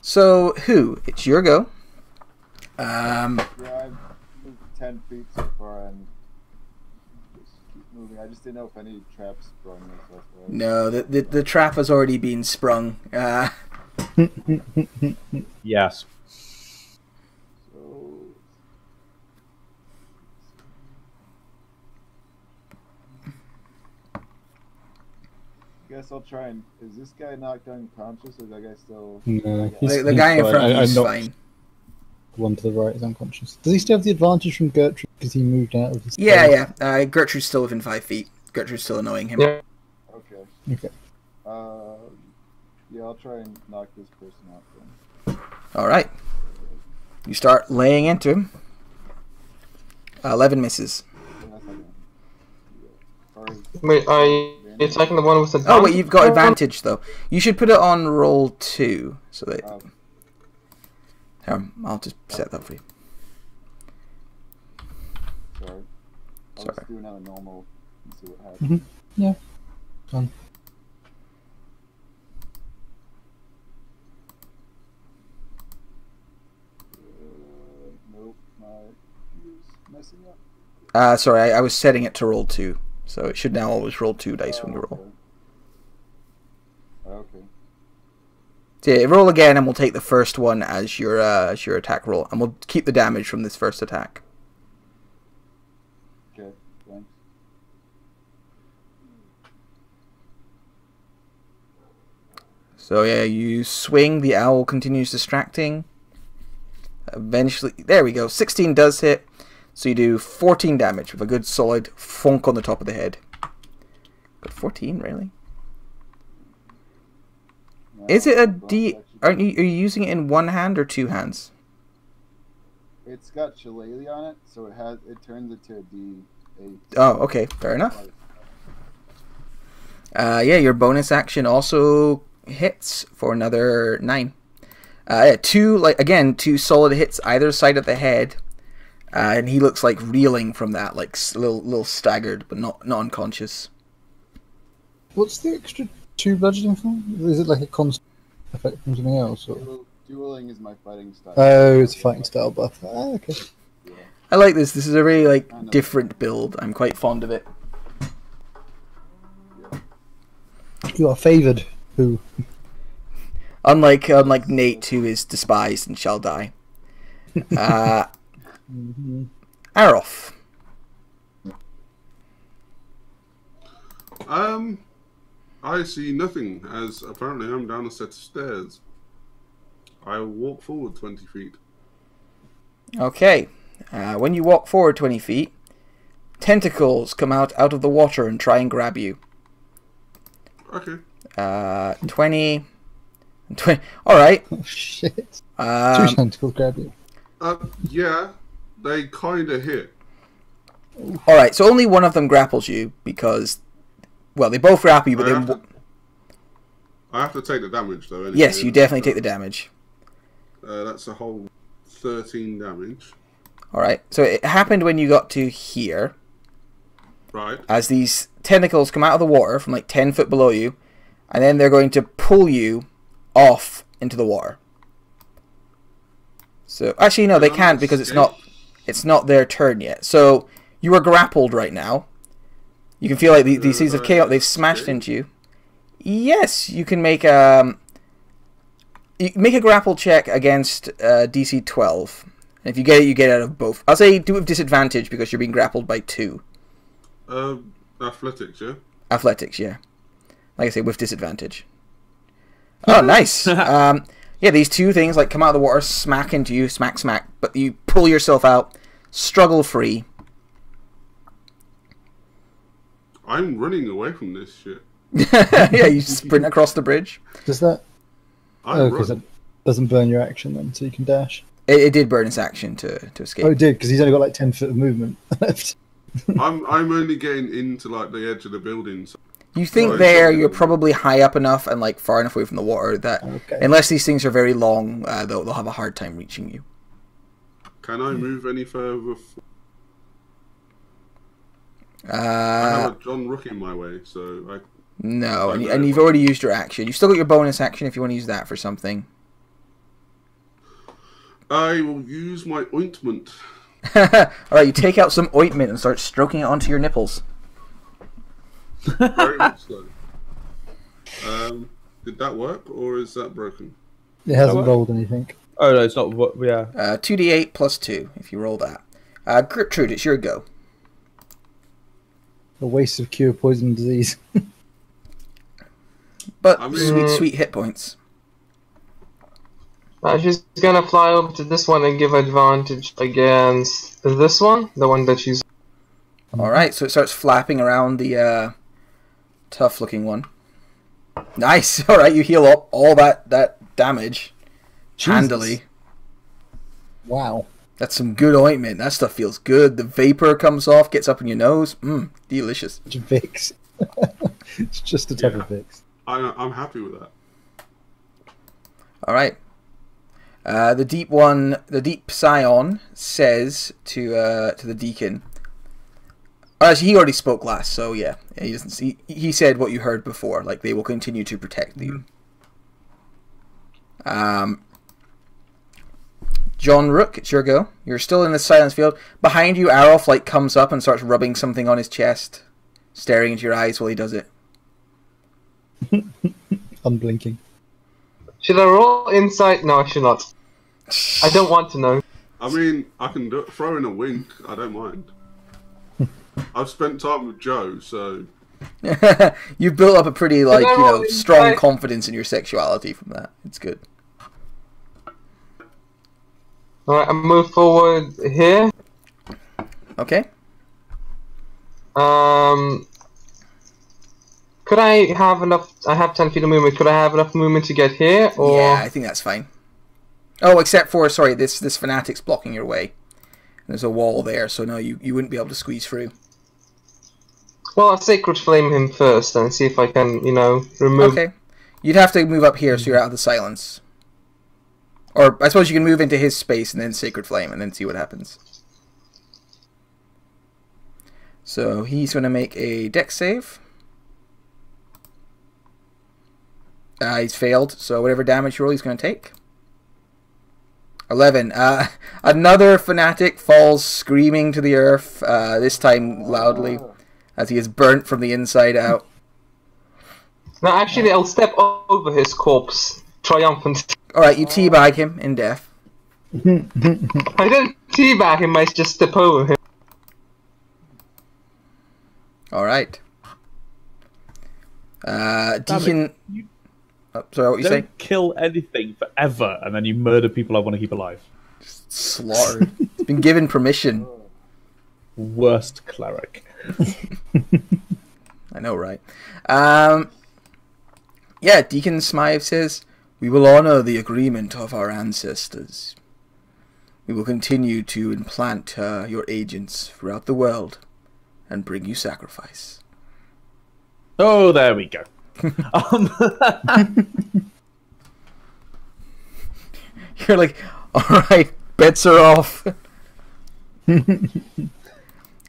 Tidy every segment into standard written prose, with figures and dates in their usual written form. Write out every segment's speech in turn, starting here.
So, who? It's your go. Yeah, I've moved 10 feet so far and just keep moving. I just didn't know if any traps sprung this. That's why. No, the trap has already been sprung. Yes. So, I guess I'll try and. Is this guy knocked unconscious, or is that guy still? No, The guy in front of you is knocked fine. one to the right is unconscious. Does he still have the advantage from Gertrude because he moved out of his? Yeah, yeah. Gertrude's still within 5 feet. Gertrude's still annoying him. Yeah. Okay. Okay. Yeah, I'll try and knock this person out then. All right. You start laying into him. 11 misses. Yeah, that's not gonna- Wait, are you attacking the one with the Oh wait, you've got advantage though. You should put it on roll 2, so that. I'll just set that for you. Sorry. I'll Sorry. just do another normal and see what happens. Yeah. Fun. Nope, my computer's messing up. Sorry, I was setting it to roll 2, so it should now always roll 2 dice when you roll. Okay. So yeah, roll again, and we'll take the first one as your attack roll, and we'll keep the damage from this first attack. Okay, thanks. So yeah, you swing. The owl continues distracting. Eventually, there we go. 16 does hit, so you do 14 damage with a good solid funk on the top of the head. But 14, really? No, Is it a bonus D? action. Are you using it in one hand or two hands? It's got shillelagh on it, so it turns into a D8. Oh, okay, fair enough. Yeah, your bonus action also hits for another 9. Yeah, two solid hits either side of the head, and he looks like reeling from that, like a little staggered, but not unconscious. What's the extra 2 bludgeoning for? Is it like a constant effect from something else? Or? Dueling is my fighting style. Oh, it's a fighting style buff. Okay. Yeah. I like this. This is a really different build. I'm quite fond of it. You are favoured. Who? Unlike Nate, who is despised and shall die. Aroth. I see nothing, as apparently I'm down a set of stairs. I walk forward 20 feet. Okay. When you walk forward 20 feet, tentacles come out of the water and try and grab you. Okay. 20. Alright. Oh, shit. 2 Um, tentacles grab you. Yeah, they kind of hit. Alright, so only one of them grapples you because, well, they both grapple you, but I have to take the damage, though. Anyway. yes, you definitely take the damage. That's a whole 13 damage. Alright, so it happened when you got to here, Right. as these tentacles come out of the water from like 10 foot below you, and then they're going to pull you off into the water. So, actually, no, they can't because it's not their turn yet. So, you are grappled right now. You can feel like these seeds of chaos, they've smashed into you. Yes, you can make a grapple check against DC 12. And if you get it, you get out of both. I'll say do it with disadvantage because you're being grappled by 2. Athletics, yeah? Athletics, yeah. Like I say, with disadvantage. Oh, nice. Yeah, these two things like come out of the water, smack into you, smack, smack, but you pull yourself out, struggle free. I'm running away from this shit. Yeah, you sprint across the bridge. Does that? I Oh, because run. it doesn't burn your action then, so you can dash. It did burn its action to escape. Oh, it did, because he's only got like 10 foot of movement left. I'm only getting into like the edge of the building. So You think Oh, there it's- you're probably high up enough and like far enough away from the water that Okay. unless these things are very long, they'll have a hard time reaching you. can I move any further? I Uh, have a John Rook in my way, so no, and you've already used your action. You've still got your bonus action if you want to use that for something. I will use my ointment. Alright, you take out some ointment and start stroking it onto your nipples. Very much so. Did that work, or is that broken? It hasn't rolled anything. Oh no, it's not. What? Yeah. 2d8 plus 2, if you roll that. Gertrude, it's your go. A waste of cure poison disease. But I mean- sweet hit points. She's gonna fly over to this one and give advantage against this one, the one that she's. Alright, so it starts flapping around the tough looking one. Nice! Alright, you heal up all that damage. Jesus. Handily. Wow. That's some good ointment. That stuff feels good. The vapor comes off, gets up in your nose. Delicious. It's Vicks. It's just a type of Vicks. I'm happy with that. Alright. The deep scion says to the deacon. Actually, he already spoke last, so yeah. He doesn't see. He said what you heard before. Like, they will continue to protect you. John Rook, it's your go. You're still in the silence field. Behind you, Aroth like comes up and starts rubbing something on his chest, staring into your eyes while he does it. Unblinking. Should I roll insight? No, I should not. I don't want to know. I mean, I can throw in a wink. I don't mind. I've spent time with Joe, so You've built up a pretty roll strong insight? confidence in your sexuality from that. It's good. Alright, I move forward here. Okay. Could I have enough? I have 10 feet of movement. Could I have enough movement to get here? Or Yeah, I think that's fine. Oh, except for this fanatic's blocking your way. There's a wall there, so no, you wouldn't be able to squeeze through. well, I'll sacred flame him first and see if I can, remove. Okay. You'd have to move up here so you're out of the silence. Or I suppose you can move into his space and then Sacred Flame and then see what happens. So he's going to make a dex save. He's failed, so whatever damage you roll he's going to take. 11. Another fanatic falls screaming to the earth, this time loudly, as he is burnt from the inside out. No, actually, I'll step over his corpse, triumphant. Alright, you teabag him in death. I didn't teabag him, I just step over him. Alright. Deacon... Oh, sorry, what you say? Don't kill anything forever, and then you murder people I want to keep alive. Slaughtered. It's been given permission. Worst cleric. I know, right? Yeah, Deacon Smythe says, "We will honor the agreement of our ancestors. We will continue to implant your agents throughout the world and bring you sacrifice." Oh, there we go. You're like, alright, bets are off.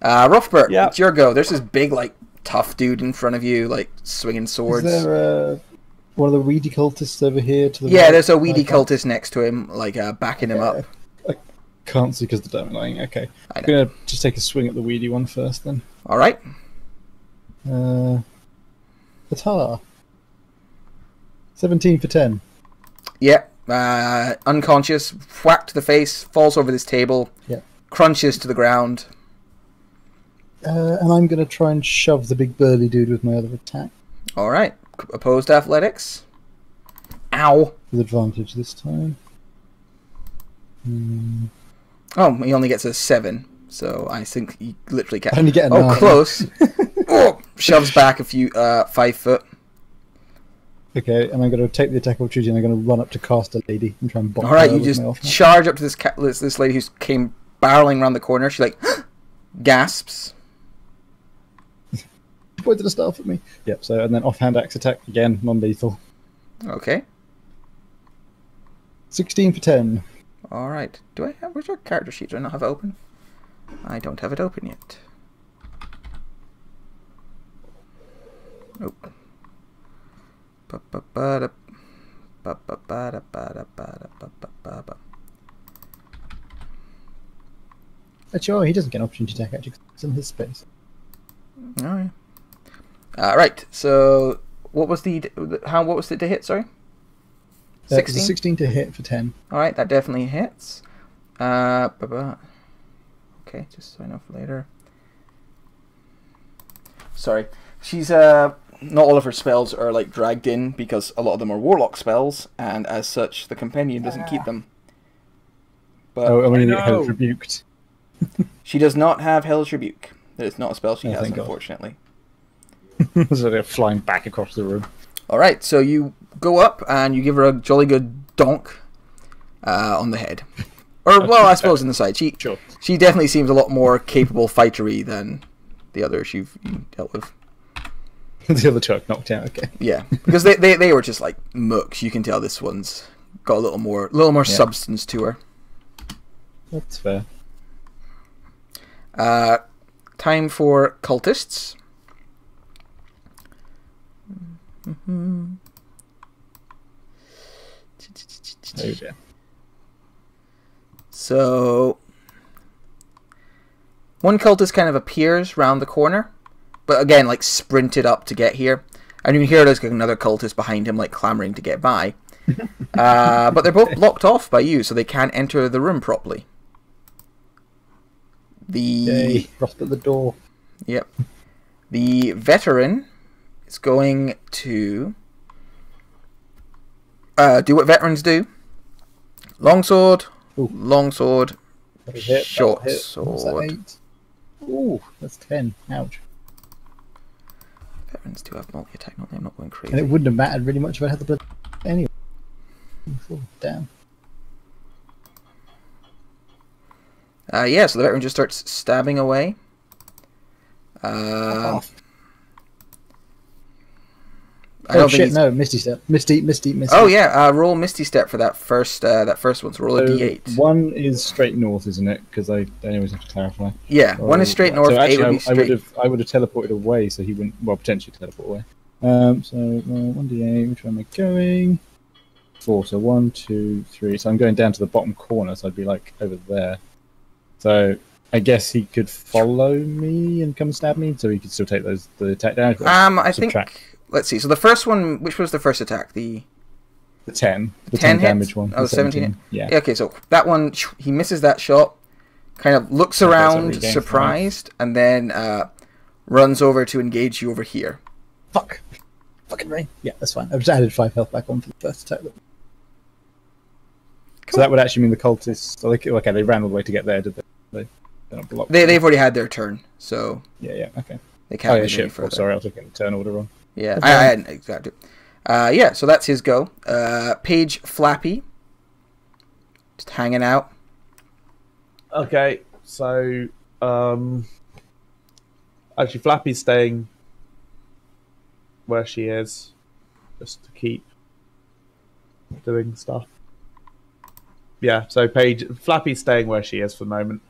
Roughbert, Yeah. it's your go. There's this big, tough dude in front of you, swinging swords. Is there one of the weedy cultists over here to the Yeah, right? there's a weedy Okay. cultist next to him, backing him up. I can't see because the dynamite. Okay. I I'm know. going to just take a swing at the weedy one first then. Alright. Atar. 17 for 10. Yeah, unconscious, whacked to the face, falls over this table, Yeah. crunches to the ground. And I'm going to try and shove the big burly dude with my other attack. Alright, opposed athletics. Ow. With advantage this time. Oh, he only gets a 7, so I think he literally can't. I only get a Oh, 9. close. Oh, shoves back a few, 5 foot. Okay, and I'm going to take the attack of opportunity and I'm going to run up to cast a lady and try and bop Alright, her you with just my offhand. charge up to this lady who came barreling around the corner. She gasps. She pointed a staff at me. Yep, so, and then offhand axe attack, again, non-lethal. Okay. 16 for 10. Alright. Where's your character sheet? Do I not have it open? I don't have it open yet. Nope. Actually, he doesn't get an opportunity to attack, actually, 'cause it's in his space. All right. Right. So, what was the what was it to hit? Sorry. 16. 16 to hit for 10. All right, that definitely hits. Okay, just so I know for later. Sorry, she's not all of her spells are like dragged in because a lot of them are warlock spells, and as such, the companion doesn't keep them. But Oh, I mean, no. Hell's rebuked. she does not have Hell's Rebuke. It is not a spell she has, thank God. unfortunately. So they're flying back across the room. All right, so you go up and you give her a jolly good donk on the head, or well, I suppose in the side. Sure. She definitely seems a lot more capable fightery than the others you've dealt with. The other truck knocked out. Okay. Yeah, because they were just like mooks. You can tell this one's got a little more substance to her. That's fair. Time for cultists. Oh dear. So one cultist kind of appears round the corner, but again, like sprinted up to get here. And you hear there's another cultist behind him, like clamoring to get by. But they're both blocked off by you, so they can't enter the room properly. Yay, Rosp at the door. Yep. The veteran is going to do what veterans do. Longsword, Ooh. longsword, That'll hit, short that'll hit. What's that, sword. 8? Ooh, that's 10. Ouch. Veterans do have multi-attack, I'm not going crazy. And it wouldn't have mattered really much if I had the blood anyway. Oh, damn. Yeah, so the veteran just starts stabbing away. Off. I don't Oh think shit, he's... no, Misty Step. Misty. Oh yeah, roll Misty Step for that first one. So roll a So d8. one is straight north, isn't it? Because I always have to clarify. Yeah, one is straight north, So 8 would actually, be straight. I would have teleported away, so he wouldn't. Well, potentially teleport away. So 1d8. Which way am I going? 4. So 1, 2, 3. So I'm going down to the bottom corner. So I'd be like over there. So I guess he could follow me and come stab me, so he could still take the attack damage. but I subtract think. Let's see. So the first one, which was the first attack? The 10. The 10 10 damage hits? one. Oh, the 17. Yeah. Okay, so that one, he misses that shot, kind of looks Okay, so around, regains surprised, and then runs over to engage you over here. Fuck. Fucking rain. Yeah, that's fine. I've just added 5 health back on for the first attack. So that would actually mean the cultists. So okay, they ran all the way to get there, did they? They're not blocked. They've already had their turn, so Yeah, okay. they can't Oh, yeah, move any shit. Oh, further. sorry, I was looking at the turn order wrong. Yeah, Okay. I hadn't exactly. Yeah, so that's his go. Page Flappy, just hanging out. Okay, so actually, Flappy's staying where she is, just to keep doing stuff. Yeah, so Flappy's staying where she is for the moment.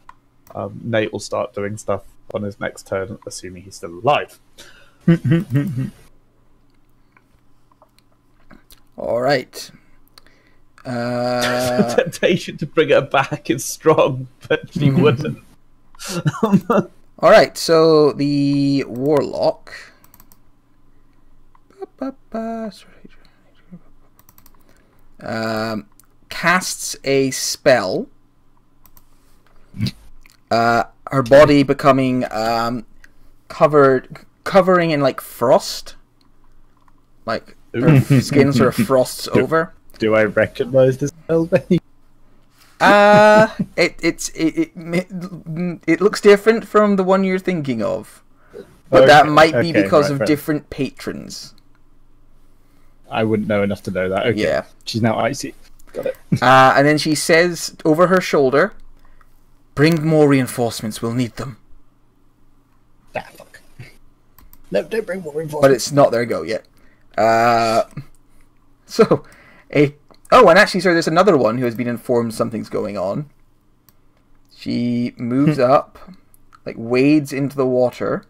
Nate will start doing stuff on his next turn, assuming he's still alive. All right. The temptation to bring her back is strong, but she wouldn't. All right. So the warlock. Casts a spell. Her body becoming covering in like frost, like her skin sort of frosts over. Do I recognise this spell, baby? It looks different from the one you're thinking of, but that might be because of fair. different patrons. I wouldn't know enough to know that. Okay. Yeah. She's now icy. Got it. And then she says over her shoulder, "Bring more reinforcements. We'll need them." Ah, fuck. No, don't bring more But reinforcements. it's not their go yet. And actually, sorry, there's another one who has been informed something's going on. She moves up, like wades into the water.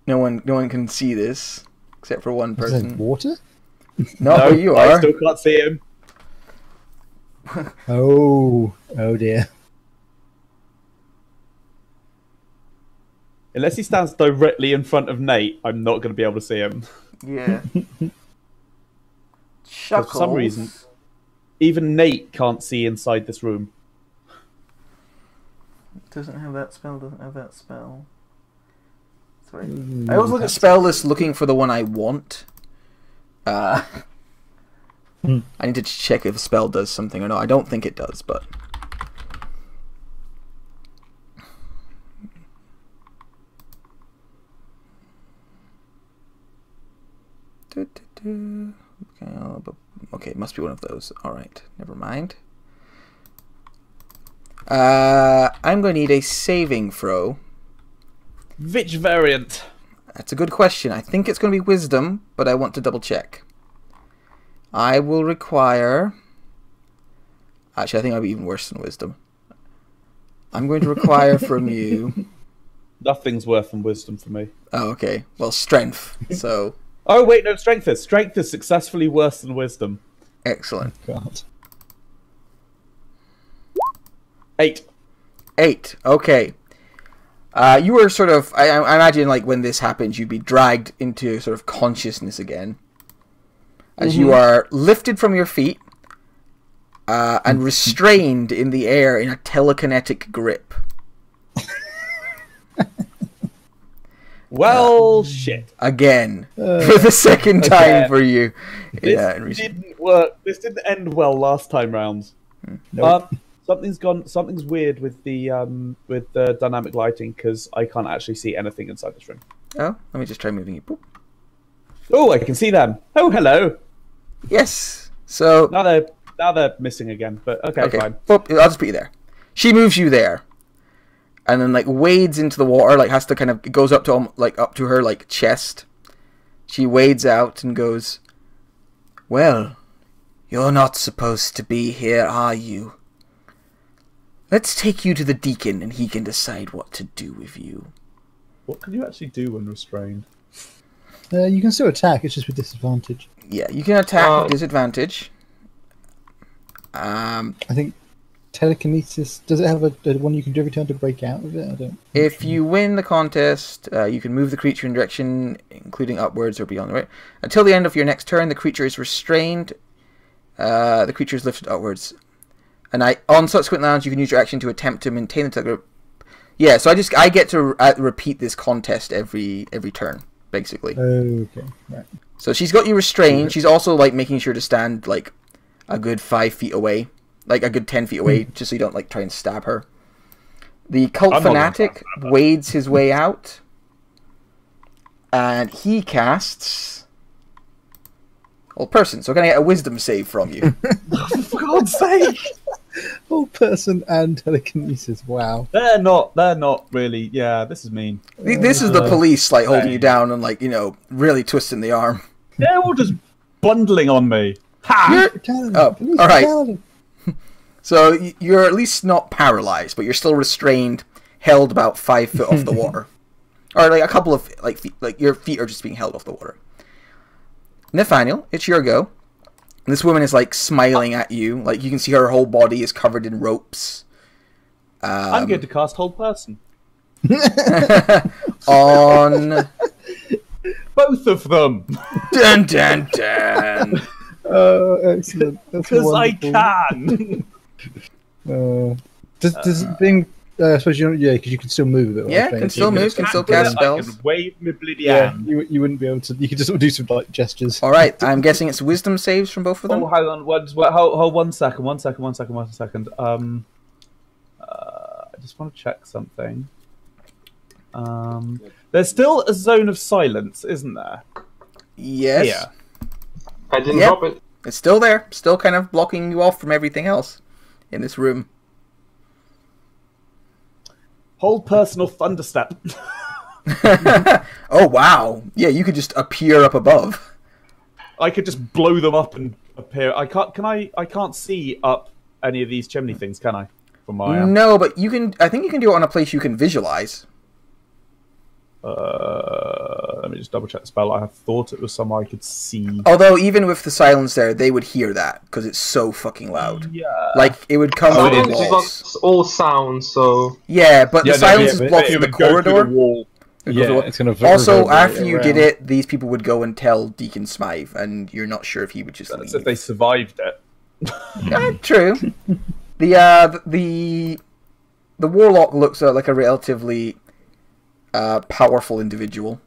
No one can see this except for one Is there person. water? No, you I are. still can't see him. Oh dear. Unless he stands directly in front of Nate, I'm not going to be able to see him. Yeah. 'Cause Chuckles. for some reason, even Nate can't see inside this room. Doesn't have that spell, doesn't have that spell. Sorry. I always look at spell list looking for the one I want. I need to check if a spell does something or not. I don't think it does, but... Okay, it must be one of those. Alright, never mind. I'm going to need a saving throw. Which variant? That's a good question. I think it's going to be wisdom, but I want to double check. I will require... Actually, I think I'll be even worse than wisdom. I'm going to require from you... Nothing's worse than wisdom for me. Oh, okay. Well, strength. So... Oh, wait, no, strength is. Strength is successfully worse than wisdom. Excellent. God. 8. 8. Okay. You were sort of... I imagine, like, when this happens, you'd be dragged into sort of consciousness again. As you are lifted from your feet and restrained in the air in a telekinetic grip. Well, shit. Again. For the second time for you. This didn't work. This didn't end well last time round. Nope. Something's weird with the dynamic lighting because I can't actually see anything inside this room. Oh, let me just try moving you. Boop. Oh, I can see them. Oh, hello. Yes. So... Now they're missing again, but okay, fine. Boop, I'll just put you there. She moves you there. And then, like, wades into the water, like, has to kind of... It goes up to, like, up to her, like, chest. She wades out and goes, "Well, you're not supposed to be here, are you? Let's take you to the deacon and he can decide what to do with you." What can you actually do when restrained? You can still attack, it's just with disadvantage. Yeah, you can attack with disadvantage. I think telekinesis, does it have a one you can do every turn to break out of it? I don't. If you win the contest, you can move the creature in direction, including upwards or beyond the right. Until the end of your next turn, the creature is restrained. The creature is lifted upwards. And on subsequent rounds, you can use your action to attempt to maintain the telegraph. Yeah, so I get to repeat this contest every turn, basically. Okay, right. So she's got you restrained. She's also like making sure to stand like a good 5 feet away, like a good 10 feet away, just so you don't like try and stab her. The cult fanatic wades his way out, and he casts Old Person. So can I get a wisdom save from you? For God's sake! Old Person and telekinesis. Wow. They're not really. Yeah, this is mean. This is the police like holding you down and like really twisting the arm. They're all just bundling on me. Ha! Oh, all right. So you're at least not paralyzed, but you're still restrained, held about 5 foot off the water, or like a couple of feet, like your feet are just being held off the water. Nathaniel, it's your go. This woman is like smiling at you, like you can see her whole body is covered in ropes. I'm going to cast Hold Person. On both of them. Dun dun dun. Excellent. Because I can. Does it being? I suppose because you can still move a bit. Yeah, can still move, can still cast spells. I can wave my bloody hand. You wouldn't be able to. You could just sort of do some like gestures. All right, I'm guessing it's wisdom saves from both of them. Oh, hang on, hold 1 second. I just want to check something. There's still a zone of silence, isn't there? Yes. Yeah. I didn't drop it. It's still there, still kind of blocking you off from everything else in this room. Hold personal thunderstep. Oh wow! Yeah, you could just appear up above. I could just blow them up and appear. I can't. Can I? I can't see up any of these chimney things, can I? From my no, but you can. I think you can do it on a place you can visualize. Let me just double check the spell. I have thought it was somewhere I could see. Although even with the silence there, they would hear that because it's so fucking loud. Yeah. Like it would come over the walls. It's all sound, so Yeah, but the silence is blocking the corridor. It goes Yeah, over- it's gonna Also, reverberate after you did around. it, these people would go and tell Deacon Smythe, and you're not sure if he would just That's leave. if they survived it. True. The warlock looks like a relatively powerful individual.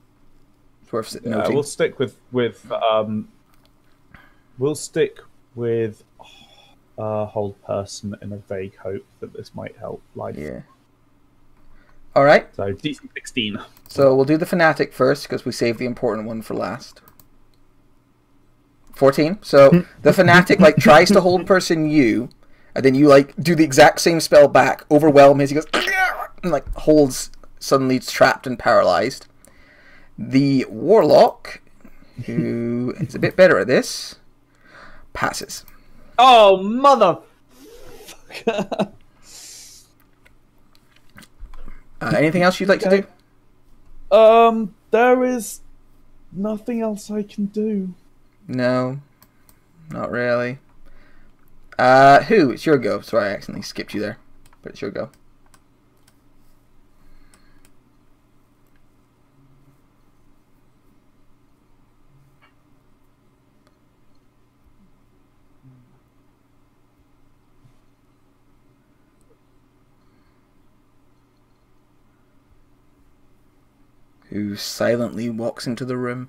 It's worth noting. We'll stick with hold person in a vague hope that this might help life. Yeah. All right. So DC 16. So we'll do the fanatic first because we saved the important one for last. 14. So the fanatic like tries to hold person you, and then you like do the exact same spell back, overwhelm his. He goes and like holds. Suddenly it's trapped and paralyzed. The warlock, who is a bit better at this, passes. Oh mother! Anything else you'd like to do? There is nothing else I can do. No, not really. Who? It's your go. Sorry, I accidentally skipped you there, but it's your go. Who silently walks into the room,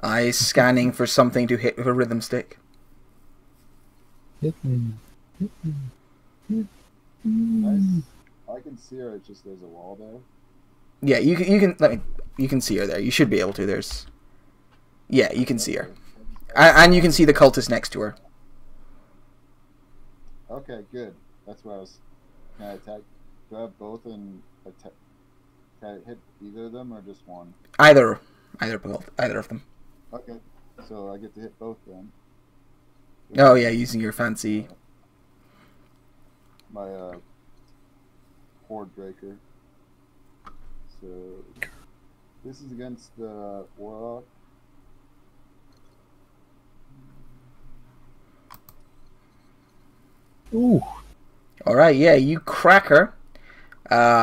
eyes scanning for something to hit with a rhythm stick. Hit me. Nice. I can see her. It's just there's a wall there. Yeah, you can see her there. You should be able to. Yeah, you can see her, and you can see the cultist next to her. Okay, good. That's where I was. Can I attack? Do I have both and attack? Can I hit either of them or just one? Either of them. Okay, so I get to hit both then. Oh yeah, using your fancy. My Horde Breaker. So this is against the Warlock. Ooh. All right, yeah, you crack her,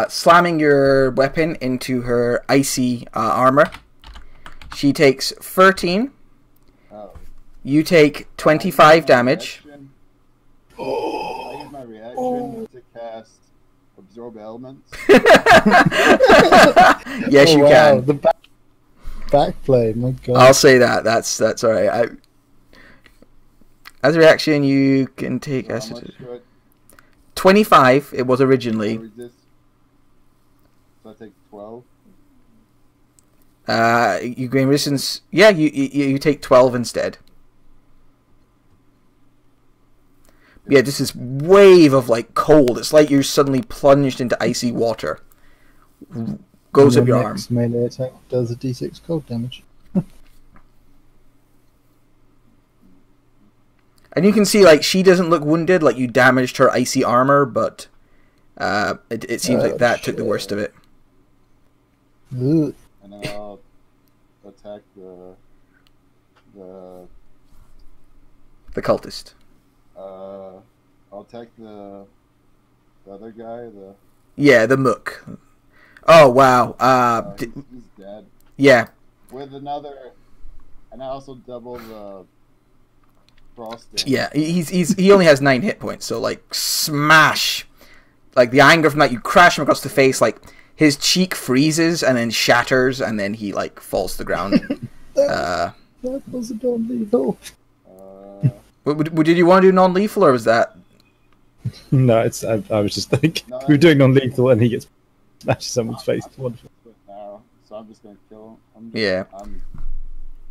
slamming your weapon into her icy armor. She takes 13. Oh. You take 25 damage. I use my reaction to cast Absorb Elements. Yes, Oh, you wow, can. the backplay, my god. I'll say that. That's all right. As a reaction, you can take So how much do I 25. It was originally. resist? So I take 12. You gain resistance. Yeah, you take 12 instead. Yeah, this is wave of like cold. It's like you're suddenly plunged into icy water. Goes up And your the arm. next melee attack does a d6 cold damage. And you can see like she doesn't look wounded. Like you damaged her icy armor, but it seems like that took the worst of it. Ugh. And then I'll attack the The cultist. I'll attack the other guy. Yeah, the mook. Oh wow. He's dead. Yeah. With another, and I also double the frosting. Yeah, he only has 9 hit points, so like smash, like the anger from that, you crash him across the face, like his cheek freezes and then shatters, and then he like falls to the ground. That wasn't non-lethal. Did you want to do non-lethal, or was that? No, it's. I was just thinking No, we were doing non-lethal, and he gets smashed someone's face. Wonderful. Now, so I'm just gonna kill him. Yeah. I'm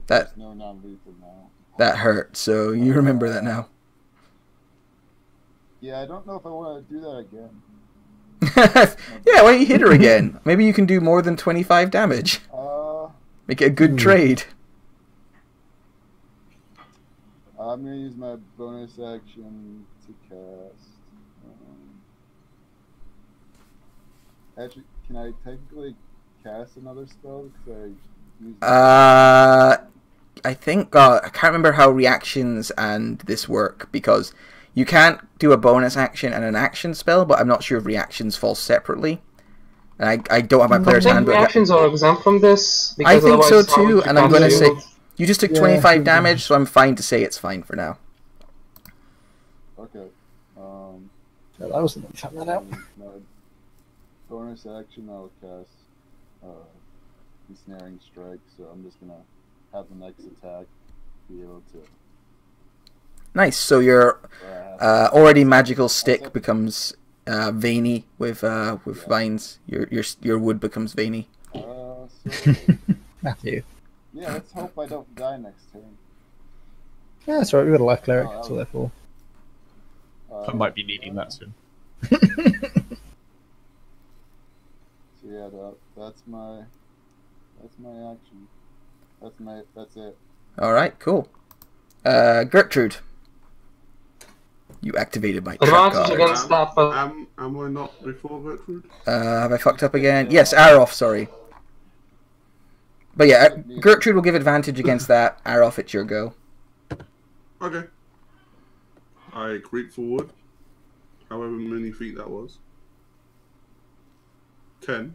That there's no non-lethal now. that hurt, so you remember that now. Yeah, I don't know if I want to do that again. Yeah, why don't you hit her again? Maybe you can do more than 25 damage. Make it a good trade. I'm gonna use my bonus action to cast. Actually, can I technically cast another spell? Because I used I think I can't remember how reactions and this work, because you can't do a bonus action and an action spell, but I'm not sure if reactions fall separately. And I don't have my I player's think handbook. reactions are exempt from this. I because think so otherwise how would too, you and I'm cast going to say shield? you just took Yeah, 25 damage, so I'm fine to say it's fine for now. Okay. Yeah, that was check that out. My bonus action, I'll cast Ensnaring Strike, so I'm just gonna have the next attack be able to. Nice. So your already magical stick becomes veiny with vines. Your wood becomes veiny. So, Matthew. yeah, let's hope I don't die next turn. Yeah, that's right. We've got a life cleric, Oh, so therefore. I might be needing that soon. So yeah, that's my action. That's it. All right, cool. Gertrude, you activated my trap Advantage guard. against that, but Am I not before Gertrude? Have I fucked up again? Yes, Aroth, sorry. But yeah, Gertrude will give advantage against that. Aroth, it's your go. Okay. I creep forward, however many feet that was. 10.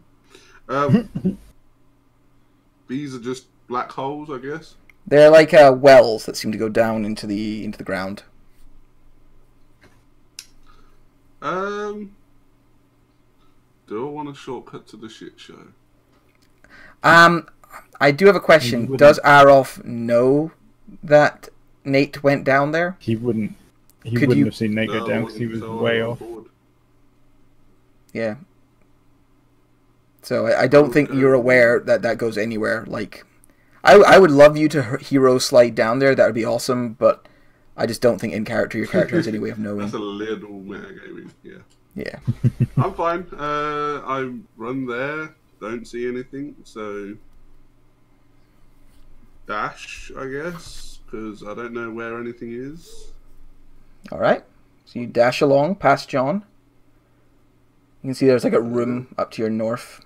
These are just black holes, I guess. They're like wells that seem to go down into the ground. Do I want a shortcut to the shit show? I do have a question. Does Aroth know that Nate went down there? He wouldn't. He Could wouldn't you- have seen Nate go No, down because he was so way I'm off. bored. Yeah. So I don't think you're aware that that goes anywhere. Like, I would love you to hero slide down there. That would be awesome. But I just don't think in character your character has any way of knowing. That's a little metagaming, yeah. Yeah. I'm fine. I run there, don't see anything, so dash, I guess, because I don't know where anything is. All right. So you dash along past John. You can see there's like a room up to your north.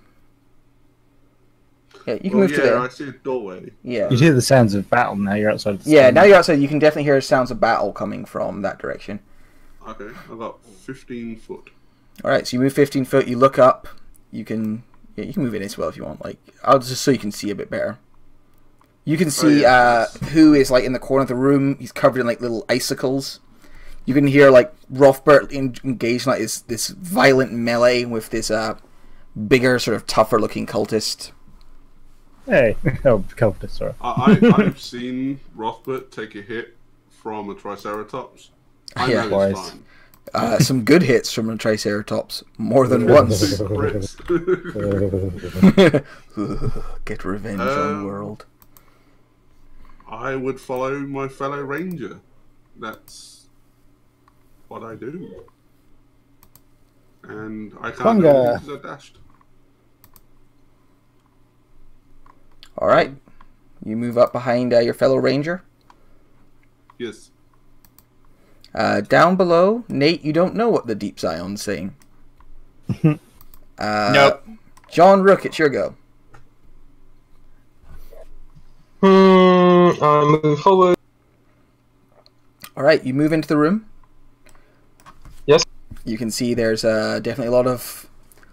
Yeah, you can Well, move to yeah, there. I see a doorway. Yeah. You hear the sounds of battle now. You're outside of the Yeah, stone. now you're outside. You can definitely hear sounds of battle coming from that direction. Okay, I got 15 foot. All right, so you move 15 foot. You look up. You can move in as well if you want. Like, I'll just so you can see a bit better. You can see yeah. who is like in the corner of the room. He's covered in like little icicles. You can hear like Rothbert engaged in like this violent melee with this bigger, sort of tougher looking cultist. Hey, oh, cultist, sorry. I've seen Rothbert take a hit from a Triceratops. I Yeah. know it's Twice. fine. Some good hits from a Triceratops, more than once. Crits. Get revenge on the world. I would follow my fellow ranger. That's what I do. And I can't do Conga. it because I dashed. All right, you move up behind your fellow ranger. Yes. Down below, Nate, you don't know what the Deep Zion's saying. Nope. John Rook, it's your go. I move forward. All right, you move into the room. Yes. You can see there's definitely a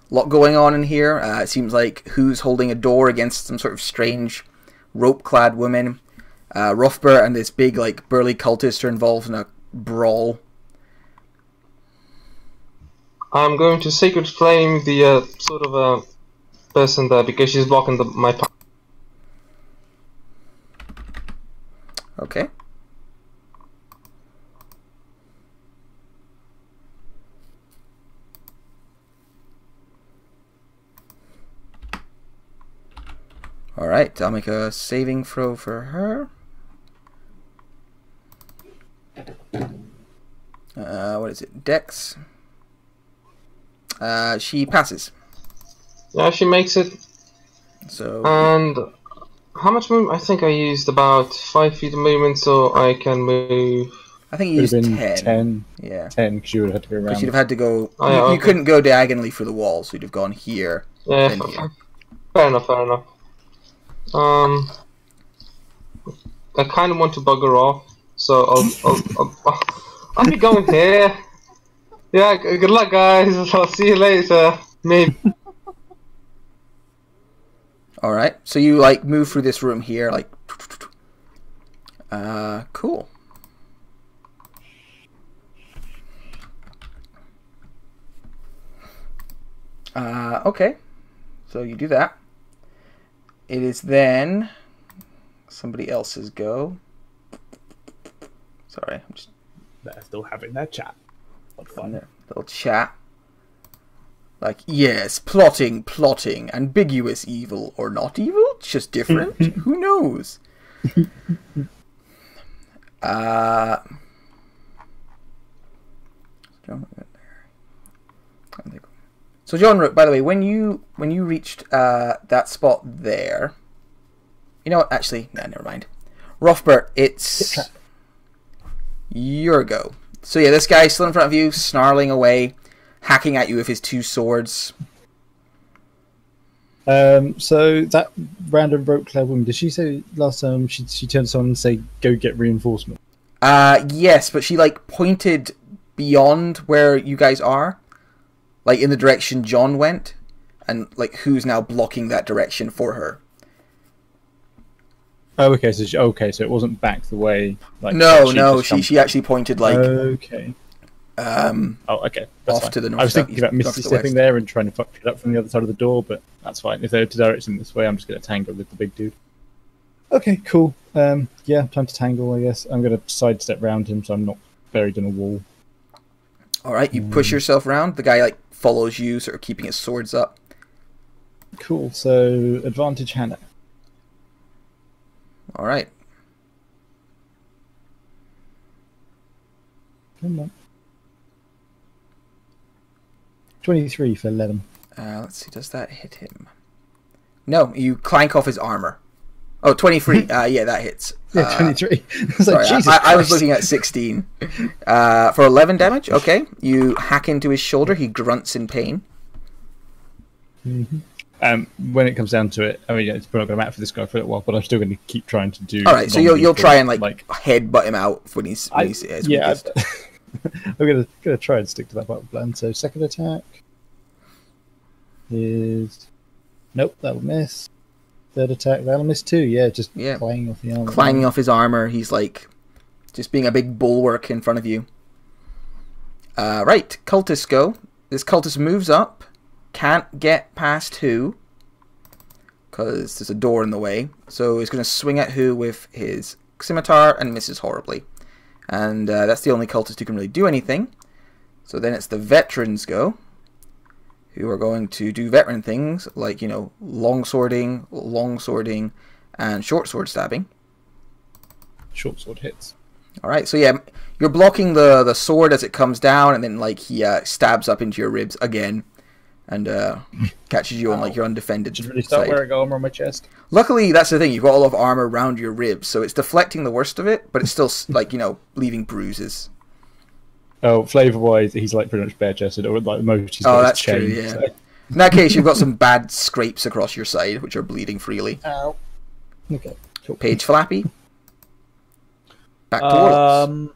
lot going on in here. It seems like who's holding a door against some sort of strange rope-clad woman. Rothbert and this big, like, burly cultist are involved in a brawl. I'm going to Sacred Flame the sort of person there because she's blocking my path. Okay. Alright, I'll make a saving throw for her. What is it? Dex. She passes. Yeah, she makes it. So And how much movement? I think I used about 5 feet of movement, so I can move. I think you Would have used been 10. 10. Yeah. 10 because you would have had to go Because around. you'd have had to go. Oh, yeah, you okay. couldn't go diagonally through the wall, so you'd have gone here. Yeah, Then here. fair enough, fair enough. I kind of want to bugger off, so I'll be going here. Yeah, good luck, guys. I'll see you later. Maybe. All right. So you like move through this room here, like. Cool. Okay. So you do that. It is then somebody else's go. Sorry, I'm just They're still having their chat. What on fun. their little chat. Like, yes, plotting, ambiguous evil or not evil, it's just different. Who knows? So John Rook, by the way, when you reached that spot there, you know what? Actually, no, never mind. Rothbert, it's your go. So yeah, this guy's still in front of you, snarling away, hacking at you with his two swords. So that random rope clad woman, did she say last time she turned to someone and say, go get reinforcement? Yes, but she like pointed beyond where you guys are, like in the direction John went, and like who's now blocking that direction for her. Oh, okay. So it wasn't back the way. Like No, she actually pointed like okay. oh, okay. That's off fine. to the north. I was thinking about north Misty to the stepping west. there and trying to fuck it up from the other side of the door, but that's fine. If they're directing this way, I'm just going to tangle with the big dude. Okay, cool. Yeah, time to tangle, I guess. I'm going to sidestep round him so I'm not buried in a wall. All right, you push yourself around. The guy like follows you, sort of keeping his swords up. Cool. So advantage Hannah. All right. Come on. 23 for 11. Let's see, does that hit him? No, you clank off his armor. Oh, 23. Yeah, that hits. Yeah, 23. I was Sorry, like, Jesus I was Christ. looking at 16. For 11 damage, okay. You hack into his shoulder, he grunts in pain. When it comes down to it, I mean, yeah, it's probably not going to matter for this guy for a little while, but I'm still going to keep trying to do. All right, so you'll try and like headbutt him out when he's I'm gonna try and stick to that battle plan. So second attack is nope, that'll miss. Third attack, that'll miss too. Yeah, just clanging off the armor. Clanging off his armor, he's like just being a big bulwark in front of you. Right, cultists go. This cultist moves up, can't get past who because there's a door in the way. So he's going to swing at who with his scimitar and misses horribly. And that's the only cultist who can really do anything. So then it's the veterans go, who are going to do veteran things like, you know, long swording, and short sword stabbing. Short sword hits. All right, so yeah, you're blocking the sword as it comes down, and then like he stabs up into your ribs again, and catches you on like your undefended Should really start side. wearing armor on my chest. Luckily, that's the thing. You've got a lot of armor around your ribs, so it's deflecting the worst of it, but it's still like, you know, leaving bruises. Oh, flavor wise, he's like pretty much bare chested, or like most he's got That's his chain. true. Yeah. So. In that case, you've got some bad scrapes across your side, which are bleeding freely. Ow. Okay. Cool. Page Flappy. Back to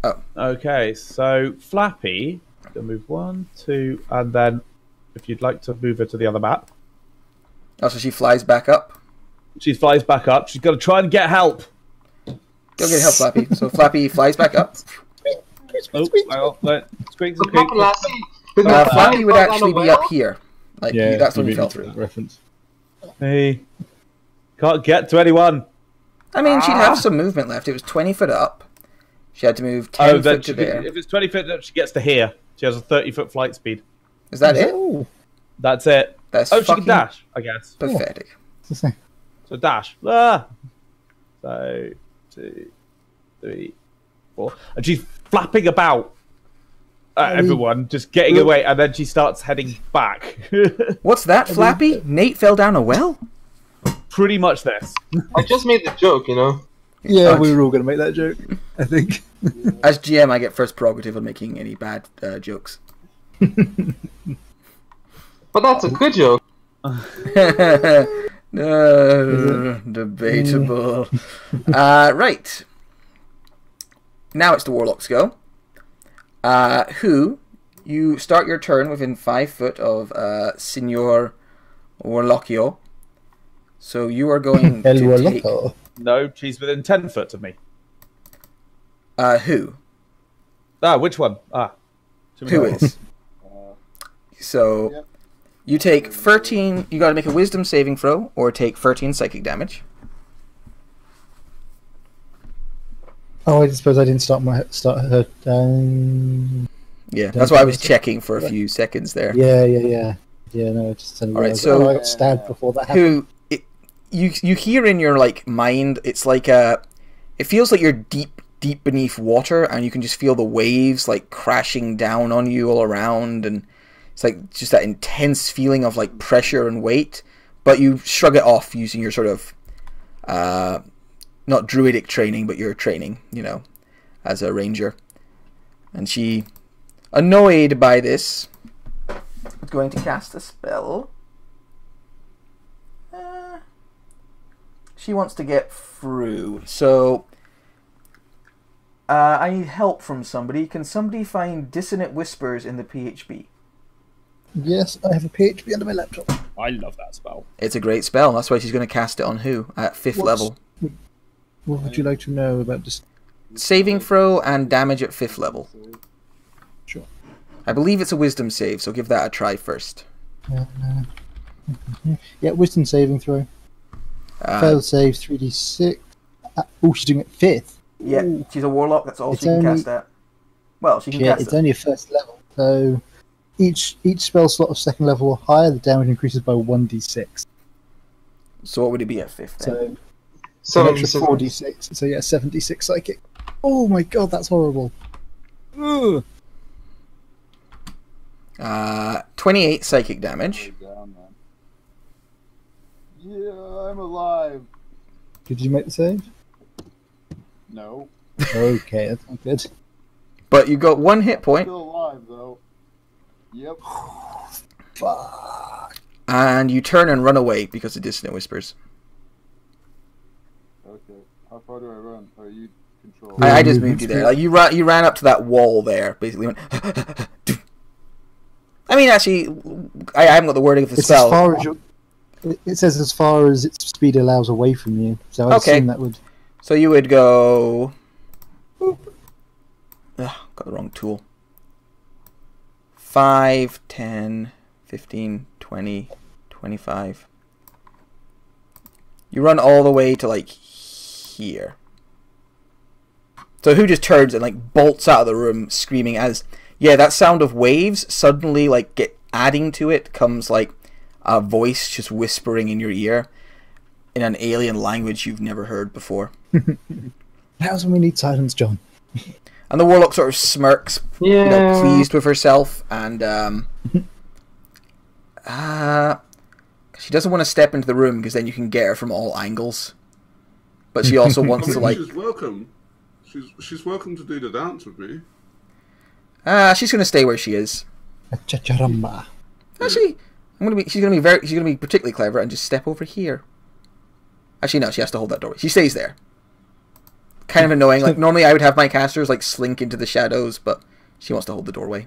Warlocks. Okay, so Flappy, gonna move 1, 2, and then if you'd like to move her to the other map, Oh, so she flies back up. she flies back up. She's got to try and get help. Go get help, Flappy. So Flappy flies back up. Oh, hang on, no, squeaks and Good luck, creaks. lassie. Flappy would actually be up here. Like that's when you he fell beat me to through. the reference. Hey, can't get to anyone. I mean, she'd have some movement left. It was 20 foot up. She had to move 10 Then foot to there. if it's 20 foot up, she gets to here. She has a 30-foot flight speed. Is that it? Oh. That's it. That's Oh, she fucking can dash, I guess. pathetic. So dash. Ah. So 2, 3, 4, and she's flapping about at everyone, just getting away, and then she starts heading back. What's that, Flappy? Nate fell down a well? Pretty much this. I just made the joke, you know. Yeah, we were all going to make that joke, I think. As GM, I get first prerogative on making any bad jokes. But that's a good joke. Debatable. Right. Now it's the Warlocks go. Who, you start your turn within 5 foot of Signor Warlockio. So you are going El to take... Loco. No, she's within 10 foot of me. Who? Ah, which one? Who is? So, Yep. you take 13... You gotta make a wisdom saving throw, or take 13 psychic damage. Oh, I suppose I didn't start her. Yeah, that's why I was checking for a few seconds there. Yeah. No, I just suddenly All right, realised, so- I got stabbed before that happened. You hear in your like mind, it's like it feels like you're deep beneath water, and you can just feel the waves like crashing down on you all around, and it's like just that intense feeling of like pressure and weight. But you shrug it off using your sort of not druidic training, but your training, you know, as a ranger. And she, annoyed by this, is going to cast a spell. She wants to get through, so I need help from somebody. Can somebody find Dissonant Whispers in the PHB? Yes, I have a PHP under my laptop. I love that spell. It's a great spell. That's why she's going to cast it on who at 5th level. What would you like to know about this? Saving throw and damage at 5th level. Sure. I believe it's a wisdom save, so give that a try first. Yeah, wisdom saving throw. Fail save 3d6. Oh, she's doing it 5th. Yeah, Ooh. she's a warlock. That's all It's she can only- cast at. Well, she can Yeah, cast it's it. only a 1st level. So each spell slot of 2nd level or higher, the damage increases by 1d6. So what would it be at 5th then? So an extra 76. 4d6. So yeah, 76 psychic. Oh my god, that's horrible. Ugh. 28 psychic damage. Go down, man. Yeah, I'm alive. Did you make the save? No, Okay, that's not good. But you got 1 hit point, still alive though. Yep. Fuck. and you turn and run away because of Dissonant Whispers. Okay. How far do I run? Or you control? I just moved you there. Like you ran up to that wall there, basically. Went I mean, actually, I haven't got the wording of the It's spell. as far as your, it says as far as its speed allows away from you. So I Okay. assume that would. So you would go... Ugh, got the wrong tool. 5, 10, 15, 20, 25. You run all the way to, like, here. So who just turns and, like, bolts out of the room screaming as... Yeah, that sound of waves suddenly, like, get adding to it comes, like, a voice just whispering in your ear in an alien language you've never heard before. How's when we need silence, John? And the warlock sort of smirks, Yeah. you know, pleased with herself, and she doesn't want to step into the room because then you can get her from all angles. But she also wants to like, she's welcome. She's welcome to do the dance with me. she's going to stay where she is. Chacharamba. Actually, she's going to be particularly clever and just step over here. Actually, no, she has to hold that doorway. She stays there. Kind of annoying. Like normally, I would have my casters like slink into the shadows, but she wants to hold the doorway.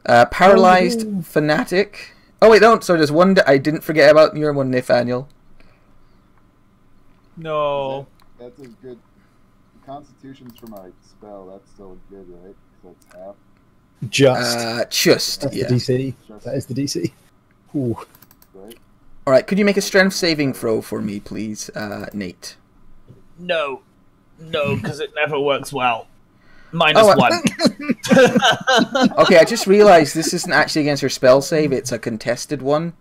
Paralyzed fanatic. Oh wait, don't. So there's one. I didn't forget about your one, Nathaniel. No. That's as good. Constitution's for my spell. That's still good, right? So it's half. Just. Just That's yeah. the DC. That is the DC. Ooh. Right? All right. Could you make a strength saving throw for me, please, Nate? No, because it never works well. Oh, -1. Okay, I just realized this isn't actually against her spell save. It's a contested one,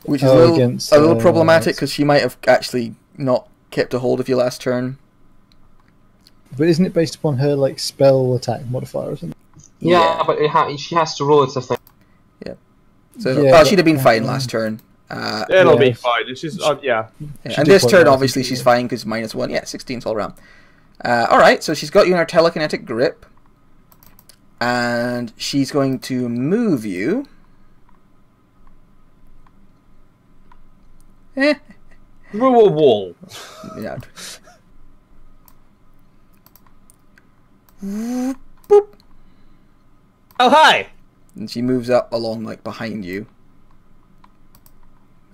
which is Oh, a little against, problematic because she might have actually not kept a hold of you last turn. But isn't it based upon her like spell attack modifier or something? Yeah, Yeah. but she has to roll it, I think. So Yeah, she'd have been but- fine last turn. It'll be Yeah. fine. It's just, yeah. Yeah, She and did this quite turn, well, I obviously, think, she's yeah. fine because -1. Yeah, 16's all around. Alright, so she's got you in her telekinetic grip. And she's going to move you. Through a wall. Yeah. Boop. Oh, hi! And she moves up along, like, behind you.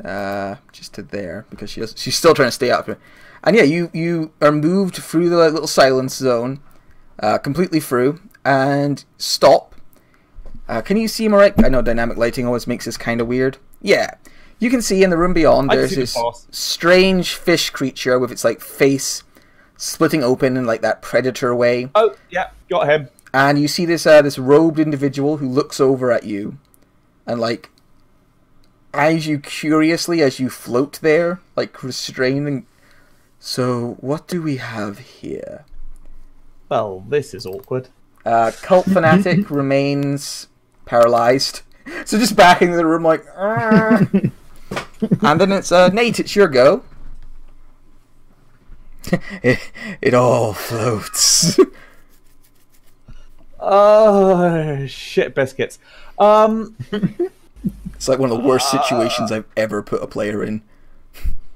just to there, because she's still trying to stay up here. And yeah, you are moved through the little silence zone, completely through, and stop. Can you see him alright? I know dynamic lighting always makes this kind of weird. Yeah, you can see in the room beyond there's this strange fish creature with its like face splitting open in like that predator way. Oh, yeah, got him. And you see this this robed individual who looks over at you and like eyes you curiously as you float there, like restraining. So, what do we have here? Well, this is awkward. Cult fanatic remains paralyzed. So just back into the room like... And then it's Nate, it's your go. it all floats. Oh, shit biscuits. It's like one of the worst situations I've ever put a player in.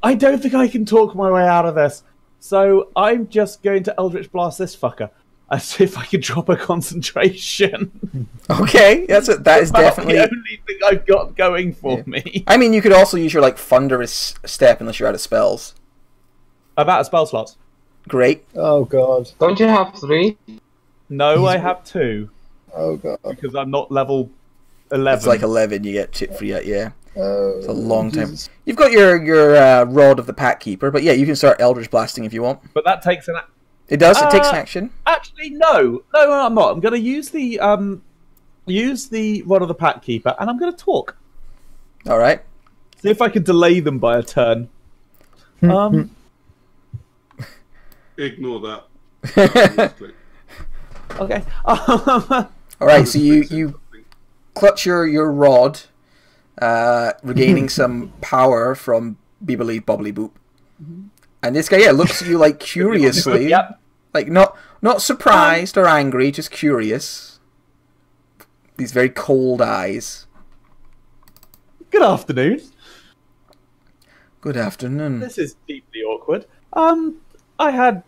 I don't think I can talk my way out of this. So I'm just going to Eldritch Blast this fucker. I see if I can drop a concentration. Okay, that is definitely the only thing I've got going for me. I mean, you could also use your like thunderous step unless you're out of spells. I'm out of spell slots. Great. Oh god. Don't you have 3? No, I have 2 Oh god. because I'm not level 11. It's like 11 you get chip free at, yeah. Oh, It's a long time. Jesus. You've got your Rod of the Pack Keeper, but yeah, you can start Eldritch Blasting if you want. But that takes an. It does. It takes an action. Actually, no, I'm not. I'm going to use the Rod of the Pack Keeper, and I'm going to talk. All right. See if I can delay them by a turn. Ignore that. Okay. All right. So you clutch your rod, regaining some power from Beebly Bobbly Boop, and this guy looks at you like curiously. Yep. Like not surprised or angry, just curious. These very cold eyes. Good afternoon. Good afternoon. This is deeply awkward. I had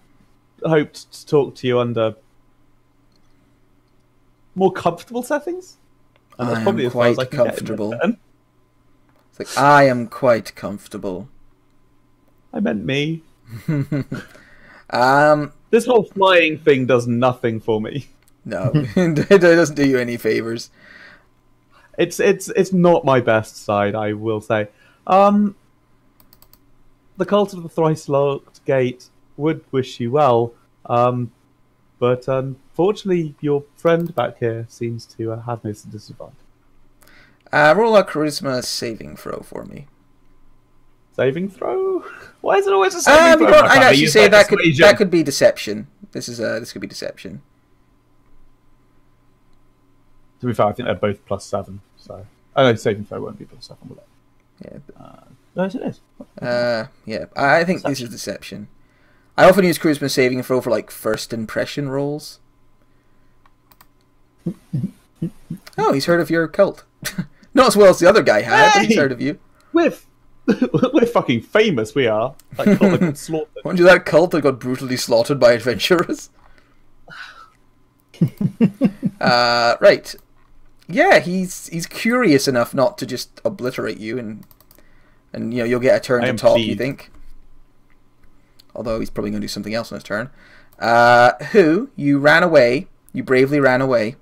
hoped to talk to you under more comfortable settings. And that's I probably am as far as quite I can get in comfortable. this turn. It's like I am quite comfortable. I meant me. Um, This whole flying thing does nothing for me. no, it doesn't do you any favors. It's not my best side, I will say. The Cult of the Thrice Locked Gate would wish you well, but unfortunately, your friend back here seems to have no disadvantage. Roll a charisma saving throw for me. Saving throw? Why is it always a saving throw? I'd actually say that could be deception. This could be deception. To be fair, I think they're both +7. So, oh no, saving throw won't be +7, will it? Yeah. No, it is. Yeah. I think this is deception. I often use charisma saving throw for like first impression rolls. Oh, he's heard of your cult. Not as well as the other guy had, but he's heard of you. We're fucking famous, we are. Like, cult that got slaughtered. Weren't you that cult that got brutally slaughtered by adventurers? Right. Yeah, he's curious enough not to just obliterate you, and you'll get a turn to talk, you think. Although he's probably going to do something else on his turn. You ran away. You bravely ran away.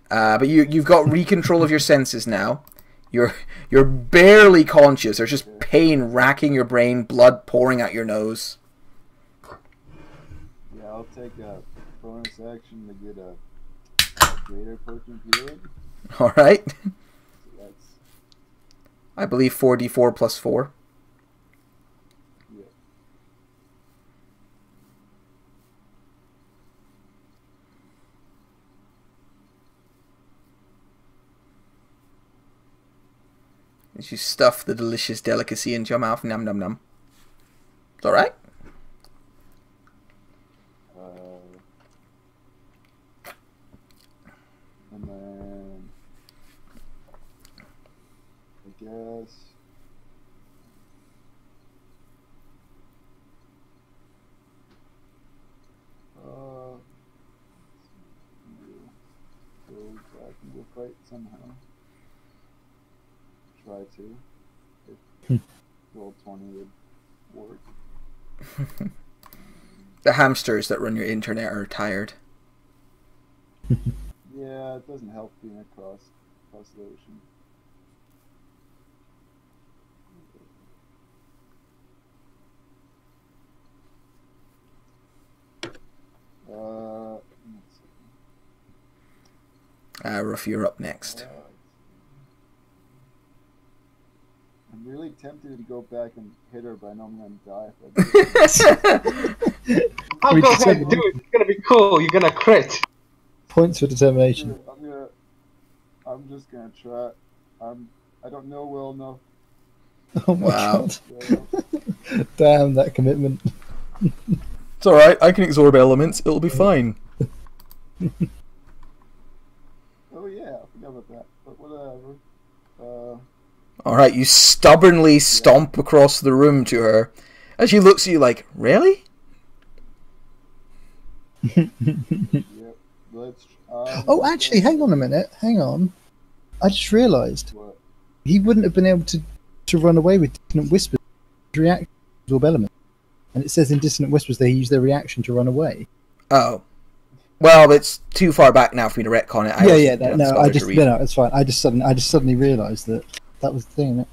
But you've got recontrol of your senses now. You're barely conscious. There's just pain racking your brain, blood pouring out your nose. Yeah, I'll take a bonus action to get a greater potion healing. All right. So that's I believe 4d4 plus 4. yeah. As you stuff the delicious delicacy into your mouth, num num num. It's all right. And then I guess go back and go fight somehow. Try to. Roll 20 would work. The hamsters that run your internet are tired. Yeah, it doesn't help being across the ocean. Let's see. Ruff, you're up next. I'm really tempted to go back and hit her, but I know I'm gonna die if I do. I'll We go just ahead, said- do it. It's gonna be cool. You're gonna crit. Points for determination. I'm just gonna try. I don't know well enough. Oh my Wow. god. So, Damn, that commitment. It's alright, I can absorb elements, it'll be fine. oh yeah, I forgot about that. But whatever. Alright, you stubbornly stomp across the room to her. And she looks at you like, really? Yep. Let's. Oh, actually, hang on a minute. Hang on. I just realised What? he wouldn't have been able to run away with Dissonant Whispers. Reaction to absorb element. And it says in Dissonant Whispers they use their reaction to run away. Oh. Well, it's too far back now for me to retcon it. It's fine. I just suddenly realised that was the thing, isn't it?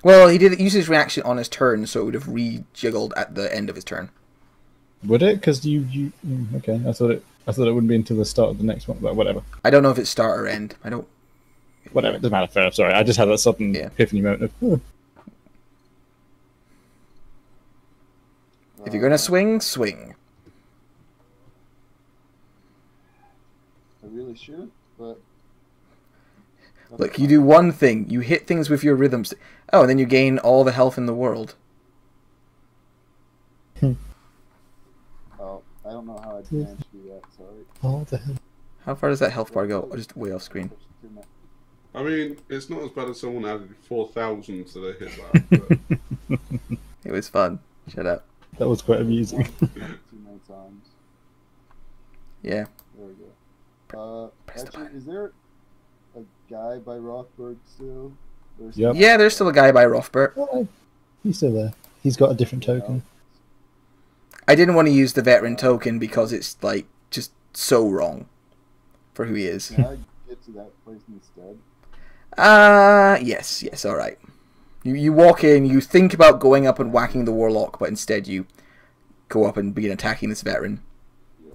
Well, he did use his reaction on his turn, so it would have rejiggled at the end of his turn. Would it? Because okay. I thought it wouldn't be until the start of the next one, but whatever. I don't know if it's start or end. I don't. Whatever, it doesn't matter. Fair, sorry. I just had that sudden epiphany moment of. Oh. If you're gonna swing, swing. I really shouldn't, but. Look, you do one thing. You hit things with your rhythms. Oh, and then you gain all the health in the world. Oh, I don't know how I'd manage to do that. Sorry. Oh, the hell. How far does that health bar go? Oh, just way off screen. I mean, it's not as bad as someone added 4,000 to their hit bar. But It was fun. Shut up. That was quite amusing. Too many times. Yeah. There we go. Actually, is there a guy by Rothberg still? Or is Yep. Yeah, there's still a guy by Rothbert. Oh, he's still there. He's got a different token. I didn't want to use the veteran token because it's like just so wrong for who he is. Can I get to that place instead? Yes, alright. You walk in, you think about going up and whacking the warlock, but instead you go up and begin attacking this veteran. Yeah.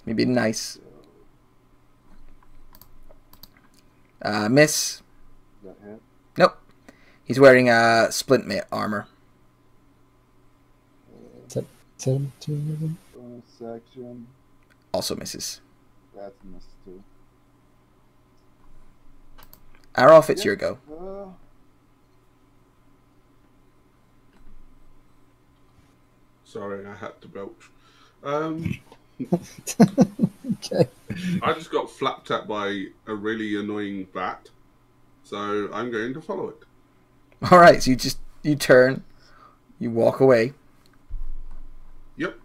Maybe nice. Miss. That hit? Nope. He's wearing splint mate armor. 17. Bonus section. Also misses. That's a miss too. Aroth, it's your go. sorry, I had to belch. Okay. I just got flapped at by a really annoying bat, so I'm going to follow it. Alright, so you turn, you walk away. Yep.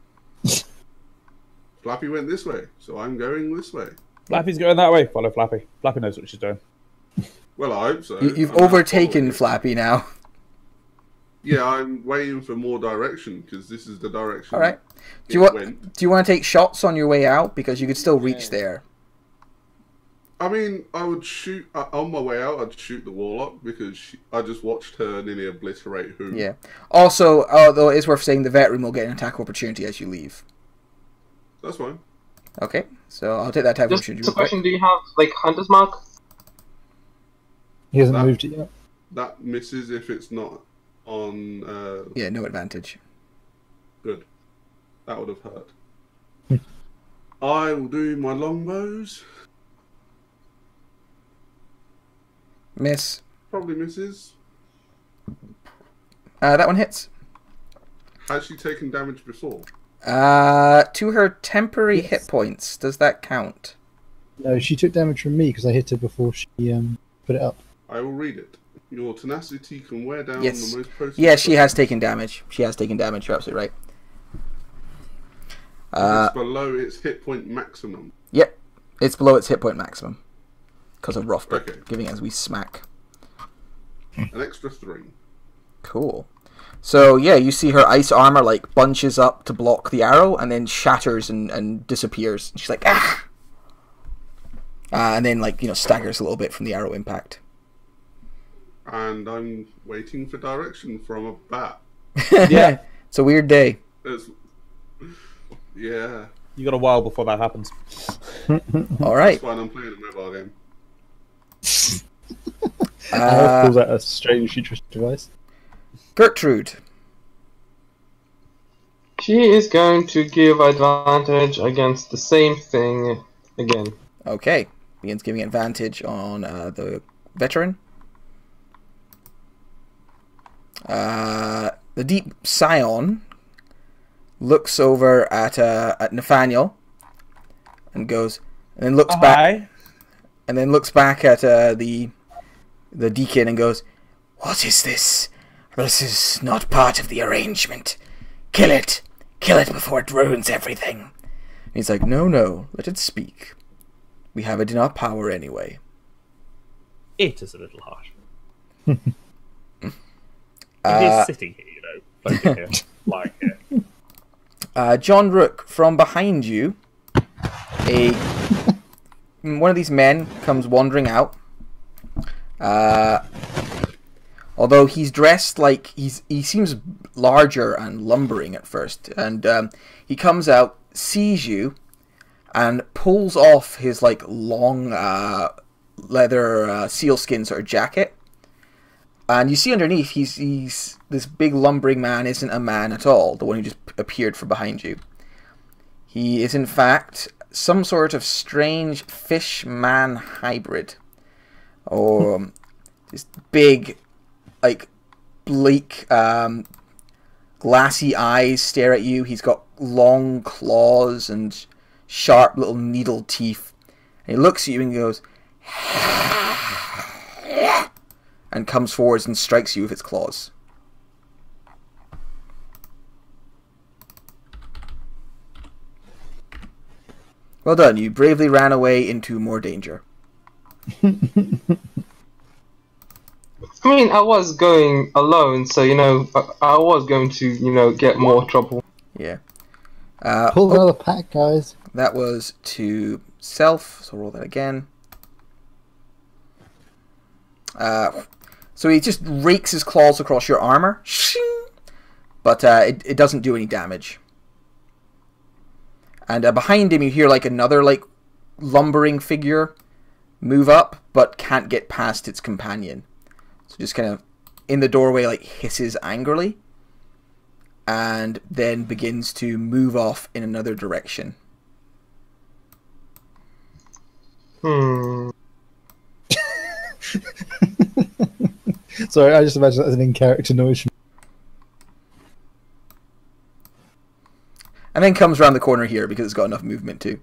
Flappy went this way, so I'm going this way. Flappy's going that way. Follow Flappy. Flappy knows what she's doing. Well, I hope so. You've I'm not overtaken following. Flappy now. Yeah, I'm waiting for more direction, because this is the direction. Alright. it Do went. you want to take shots on your way out? Because you could still reach there. I mean, I would shoot on my way out. I'd shoot the warlock because I just watched her nearly obliterate who. Yeah. Also, although it is worth saying, the veteran will get an attack opportunity as you leave. That's fine. Okay, so I'll take that attack Just opportunity. a question: do you have like Hunter's Mark? He hasn't That- moved it yet. That misses if it's not on. Yeah, no advantage. Good. That would have hurt. I will do my longbows. Miss. Probably misses. That one hits. Has she taken damage before? To her temporary Yes. hit points. Does that count? No, she took damage from me because I hit her before she put it up. I will read it. Your tenacity can wear down Yes. the most potent. Yeah, she has taken damage. She has taken damage. You're absolutely right. It's below its hit point maximum. Yep. It's below its hit point maximum. Because of Rothberg Okay. giving it as we smack. An extra 3. Cool. So yeah, you see her ice armor like bunches up to block the arrow, and then shatters and disappears. She's like, ah, and then like staggers a little bit from the arrow impact. And I'm waiting for direction from a bat. Yeah, it's a weird day. Yeah. You got a while before that happens. All right. That's fine. I'm playing a mobile game. Alf calls that a strange futuristic device. Gertrude. She is going to give advantage against the same thing again. Okay. Begins giving advantage on the veteran. The deep scion looks over at Nathaniel and goes, and then looks back, and then looks back at the deacon and goes, "What is this? This is not part of the arrangement. Kill it before it ruins everything." And he's like, "No, let it speak. We have it in our power anyway." It is a little harsh. It is sitting here, floating here, lying here. John Rook, from behind you, one of these men comes wandering out. Although he's dressed like he seems larger and lumbering at first, and he comes out, sees you, and pulls off his like long leather sealskin sort of jacket. And you see underneath, he's this big lumbering man isn't a man at all, the one who just appeared from behind you. He is in fact some sort of strange fish-man hybrid. Or this big, like, bleak, glassy eyes stare at you. He's got long claws and sharp little needle teeth. And he looks at you and goes, and comes forwards and strikes you with its claws. Well done, you bravely ran away into more danger. I mean, I was going alone, so, I was going to, get more trouble. Yeah. Pull another pack, guys. That was to self, so roll that again. So he just rakes his claws across your armor, but it doesn't do any damage. And behind him you hear like another like lumbering figure move up, but can't get past its companion. So just kind of in the doorway like hisses angrily, and then begins to move off in another direction. Sorry, I just imagine that as an in-character noise. And then comes around the corner here because it's got enough movement too.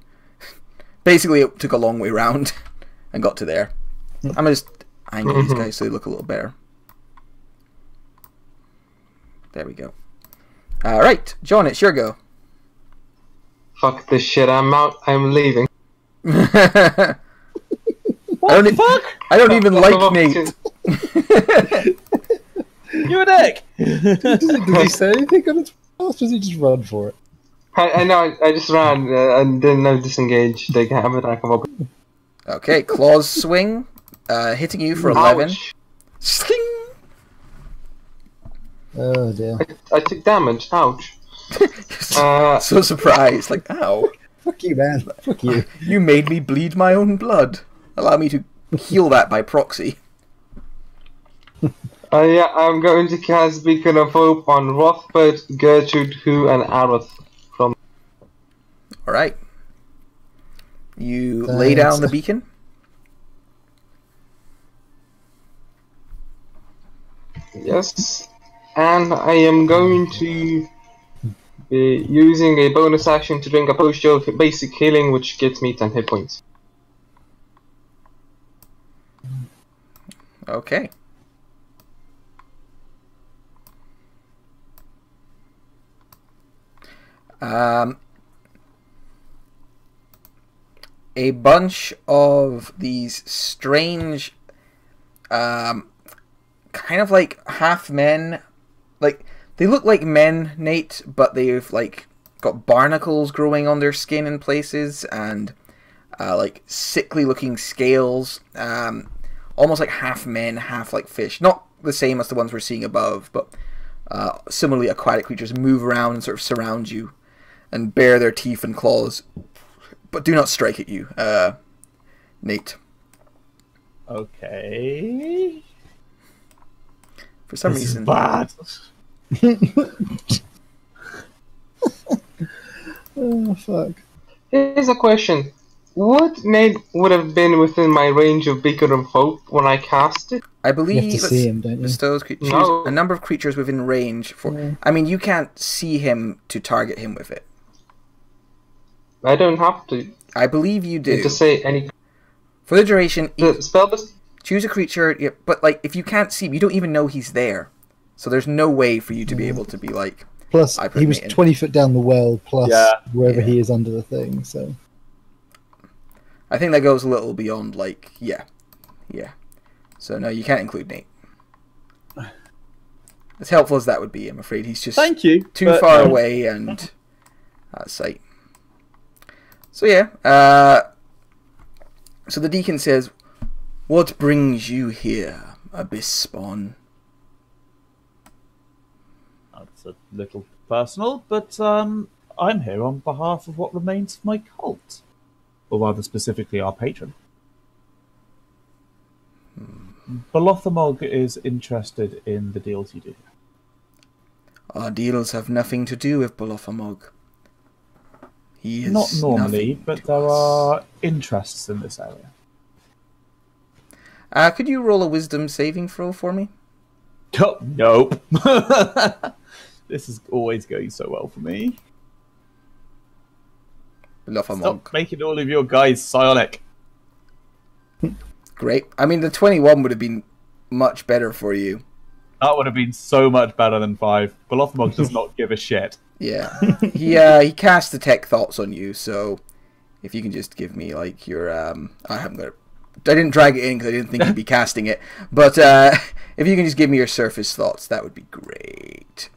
Basically, it took a long way round and got to there. I'm gonna just angle these guys so they look a little better. There we go. Alright, John, it's your go. Fuck this shit, I'm out, I'm leaving. I don't even like Nate. You a dick! Did he say anything on its path, or does he just run for it? I know, I just ran and didn't know disengage. They can have it, I come up. Okay, claws swing, hitting you for 11. Ouch. Sling! Oh dear. I took damage, ouch. So surprised, like, ow. Fuck you, man. Fuck you. You made me bleed my own blood. Allow me to heal that by proxy. Yeah, I'm going to cast Beacon of Hope on Rothbard, Gertrude, Hu, and Aroth. Alright. You lay down the beacon. Yes, and I am going to be using a bonus action to drink a potion of basic healing, which gets me 10 hit points. Okay. A bunch of these strange kind of like half men. Like, they look like men, Nate, but they've like got barnacles growing on their skin in places, and like sickly looking scales. Almost like half men, half like fish. Not the same as the ones we're seeing above, but similarly aquatic creatures move around and sort of surround you and bare their teeth and claws, but do not strike at you, Nate. Okay. For some This is reason, bad. Oh fuck. Here's a question. Would Nate would have been within my range of Beacon of Hope when I cast it? I You believe have to see him, don't you? bestows choose No. a number of creatures within range for. Yeah. I mean, you can't see him to target him with it. I don't have to. I believe you do. To say any. For the duration, The spell best. choose a creature, yeah, but like if you can't see him, you don't even know he's there. So there's no way for you to be able to be like, Plus, I put he was Nate in. 20 foot down the well, plus Yeah. wherever Yeah. he is under the thing, so... I think that goes a little beyond like, yeah. So no, you can't include Nate. As helpful as that would be, I'm afraid he's just Thank you. too but far no. away and out of sight. So yeah, so the deacon says, "What brings you here, Abyss Spawn?" That's a little personal, but I'm here on behalf of what remains of my cult. Or rather specifically our patron. Bolothamog is interested in the deals you do. Our deals have nothing to do with Bolothamog. He is Not normally, nothing but to there us. are interests in this area. Could you roll a wisdom saving throw for me? Oh, nope. This is always going so well for me. Bolothamog. Stop making all of your guys psionic. Great. I mean, the 21 would have been much better for you. That would have been so much better than 5. Bolothamog does not give a shit. Yeah. He cast Detect Thoughts on you, so if you can just give me, like, your, I haven't got it. I didn't drag it in because I didn't think you'd be casting it, but if you can just give me your Surface Thoughts, that would be great.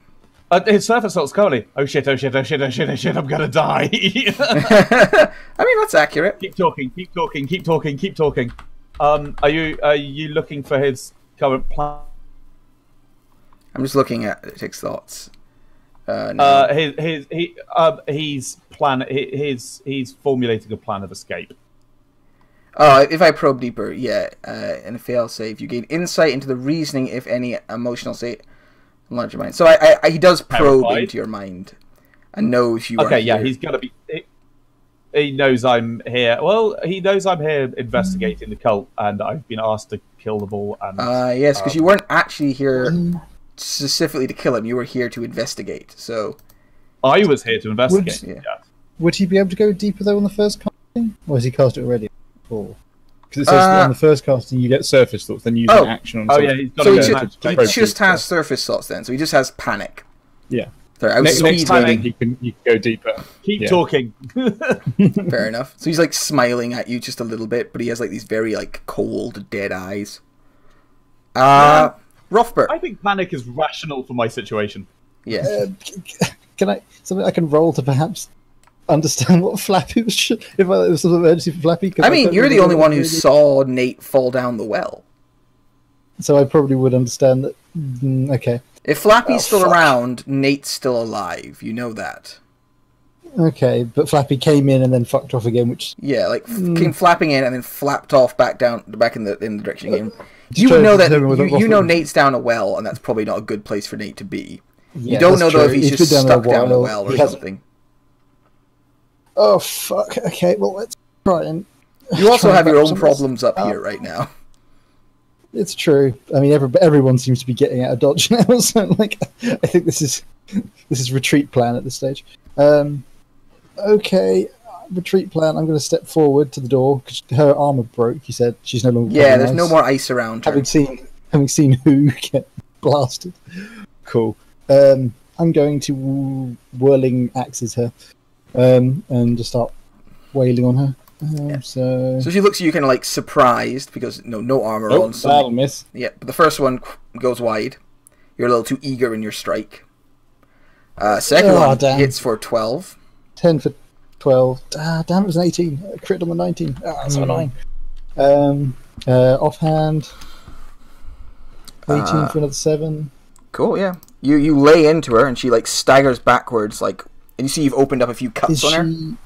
His surface thoughts currently. Oh shit, oh shit, oh shit, oh shit, oh shit, I'm gonna die. I mean, that's accurate. Keep talking, keep talking, keep talking, keep talking. Are you looking for his current plan? I'm just looking at Detect Thoughts. No. He's formulating a plan of escape. Oh, if I probe deeper, yeah, and a fail save, you gain insight into the reasoning, if any, emotional state, enlarge your mind. So he does probe Terrified. into your mind and knows you are Okay, yeah, here. he's gonna be. He knows I'm here. Well, he knows I'm here investigating the cult, and I've been asked to kill them all. And Yes, because you weren't actually here specifically to kill him. You were here to investigate. So I was here to investigate. Would- yeah. Would he be able to go deeper, though, on the first casting? Or has he cast it already? Because it says on the first casting you get surface thoughts, then you use Oh. an action on Oh something. yeah, he's got so to he, go. he just has surface thoughts then. So he just has panic. Yeah. Sorry, I was Next speed time reading. you can go deeper. Keep Yeah. talking. Fair enough. So he's like smiling at you just a little bit, but he has like these very like cold, dead eyes. Rothbert. I think panic is rational for my situation. Yeah. Can I something I can roll to perhaps understand what Flappy was? If there was some emergency for Flappy, 'cause I mean, don't you're the really only know one what who really- saw Nate fall down the well. So I probably would understand that. Okay, If Flappy's still fuck. around, Nate's still alive. You know that. okay, but Flappy came in and then fucked off again, which Yeah, like came flapping in and then flapped off back in the direction he came. Just You trying would know to that determine whether you know Rothbard- Nate's down a well, and that's probably not a good place for Nate to be. Yeah, You don't that's know though true. if he's He's just been stuck down a while. well or He hasn't- something. Oh fuck! Okay, well let's try and. You also try and have your wrap own some of this problems up up. here right now. It's true. I mean, everyone seems to be getting out of dodge now. So, like, I think this is retreat plan at this stage. Okay, retreat plan. I'm going to step forward to the door because her armor broke. You said she's no longer. Yeah, covered there's in no ice. more ice around her. Having seen who get blasted. Cool. I'm going to whirling axes her, and just start wailing on her. So So she looks at you kind of like surprised because no armor oh, on. So that'll miss. yeah, but the first one goes wide. You're a little too eager in your strike. Second Oh, one damn. hits for 12. 10 for 12. Ah, damn, it was an 18. A crit on the 19. Ah, so annoying. Offhand. 18 for another 7. Cool, yeah. You lay into her and she like staggers backwards, like, and you see you've opened up a few cuts on her.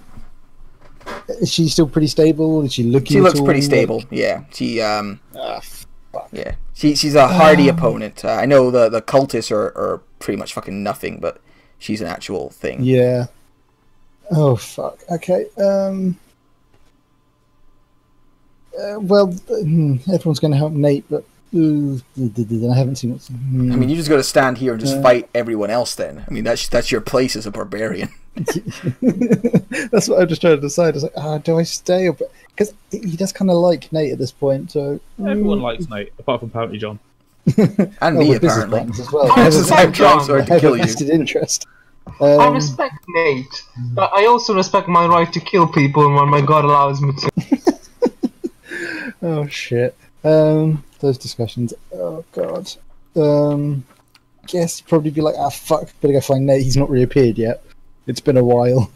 Is she still pretty stable? Is she looking? She looks at all pretty like- stable. Yeah, she fuck. yeah, she's a hardy opponent. I know the cultists are pretty much fucking nothing, but she's an actual thing. Yeah. Oh fuck. Okay. Everyone's going to help Nate, but I haven't seen what's. I mean, you just got to stand here and just fight everyone else. Then, I mean, that's your place as a barbarian. That's what I'm just trying to decide. It's like, do I stay? Because he does kind of like Nate at this point. So Everyone likes Nate, apart from apparently John. And me, with business apparently. plans as well. Oh, This is I'm trying so hard I to have kill a you. vested interest. I respect Nate, but I also respect my right to kill people when my god allows me to. Oh shit. Those discussions. Oh god. Guess probably be like, fuck, better go find Nate. He's not reappeared yet. It's been a while.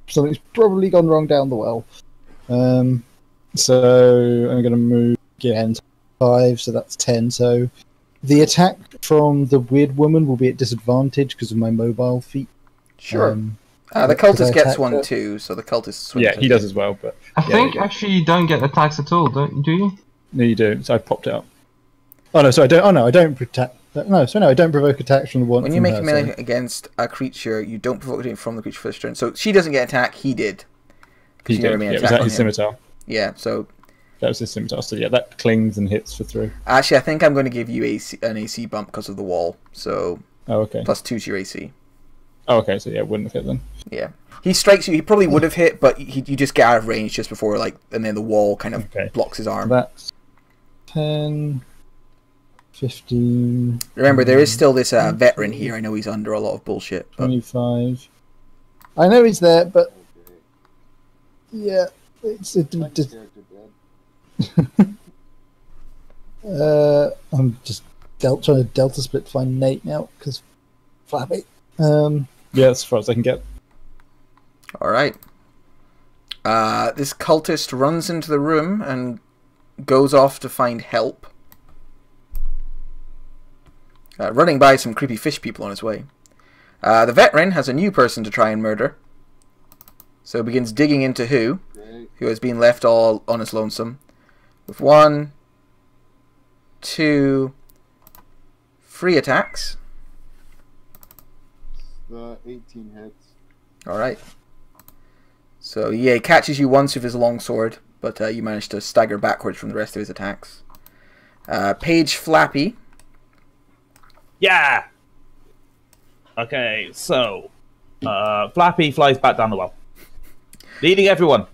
Something's probably gone wrong down the well. So I'm gonna move again to 5, so that's 10. So the attack from the weird woman will be at disadvantage because of my mobile feat. Sure. The could I cultist gets attack one her? too, so the cultist swings. Yeah, he does as well, but I think actually you don't get attacks at all, do you? no, you do. So I popped it up. Oh no, so I don't. Oh no, I don't protect. No, so no, I don't provoke attacks from the one. When you make a melee against a creature, you don't provoke it from the creature first turn. So she doesn't get attack, he did. 'Cause he you did. never made an Yeah, was attack that on his him. scimitar? Yeah, so That was his scimitar. So yeah, that clings and hits for 3. actually I think I'm going to give you an AC bump because of the wall. So Oh okay. +2 to your AC. Oh okay. So yeah, it wouldn't have hit then. Yeah. He strikes you, he probably would have hit, but you just get out of range just before, like, and then the wall kind of Okay. blocks his So arm. that's 10, 15, Remember, there is still this veteran here. I know he's under a lot of bullshit, but 25. I know he's there, but yeah, it's Like the character dead. I'm just trying to delta split to find Nate now because Flappy. Yeah, as far as I can get. all right. This cultist runs into the room and goes off to find help. Running by some creepy fish people on his way. The veteran has a new person to try and murder. So begins digging into who has been left all on his lonesome. With 1, 2, 3 attacks. The 18 hits. Alright. So yeah, he catches you once with his longsword, but you manage to stagger backwards from the rest of his attacks. Page Flappy. Yeah. Okay, so Flappy flies back down the well, leading everyone.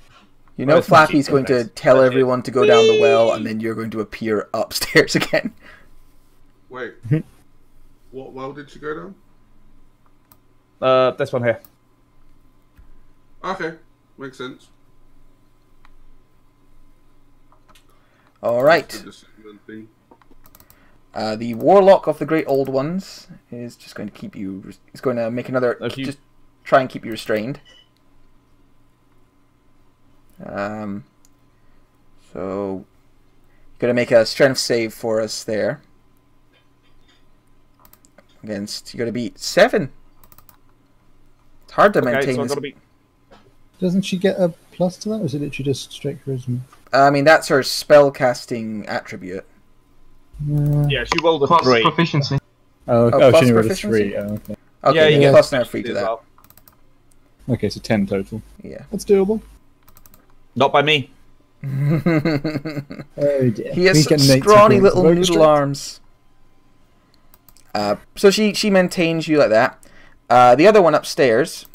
You know Right, Flappy's going to tell That's it. everyone to go down the well, and then you're going to appear upstairs again. Wait. What well did she go down? This one here. Okay, makes sense. Alright. The discipline thing. The Warlock of the Great Old Ones is just going to keep you... He's going to make another... If you- Just try and keep you restrained. So... Going to make a strength save for us there. Against... You got to beat 7. It's hard to Okay, maintain so I've this. got to be. Doesn't she get a plus to that, or is it literally just straight charisma? I mean, that's her spell casting attribute. Yeah, she rolled a Plus 3. proficiency. Oh, Oh, plus she rolled a proficiency? 3. Oh, okay. Okay, Yeah, you get plus now free as to that. well. Okay, so 10 total. Yeah. That's doable. Not by me. Oh dear. He has He's getting Nate's scrawny influence. little Vote noodle straight. arms. So she maintains you like that. The other one upstairs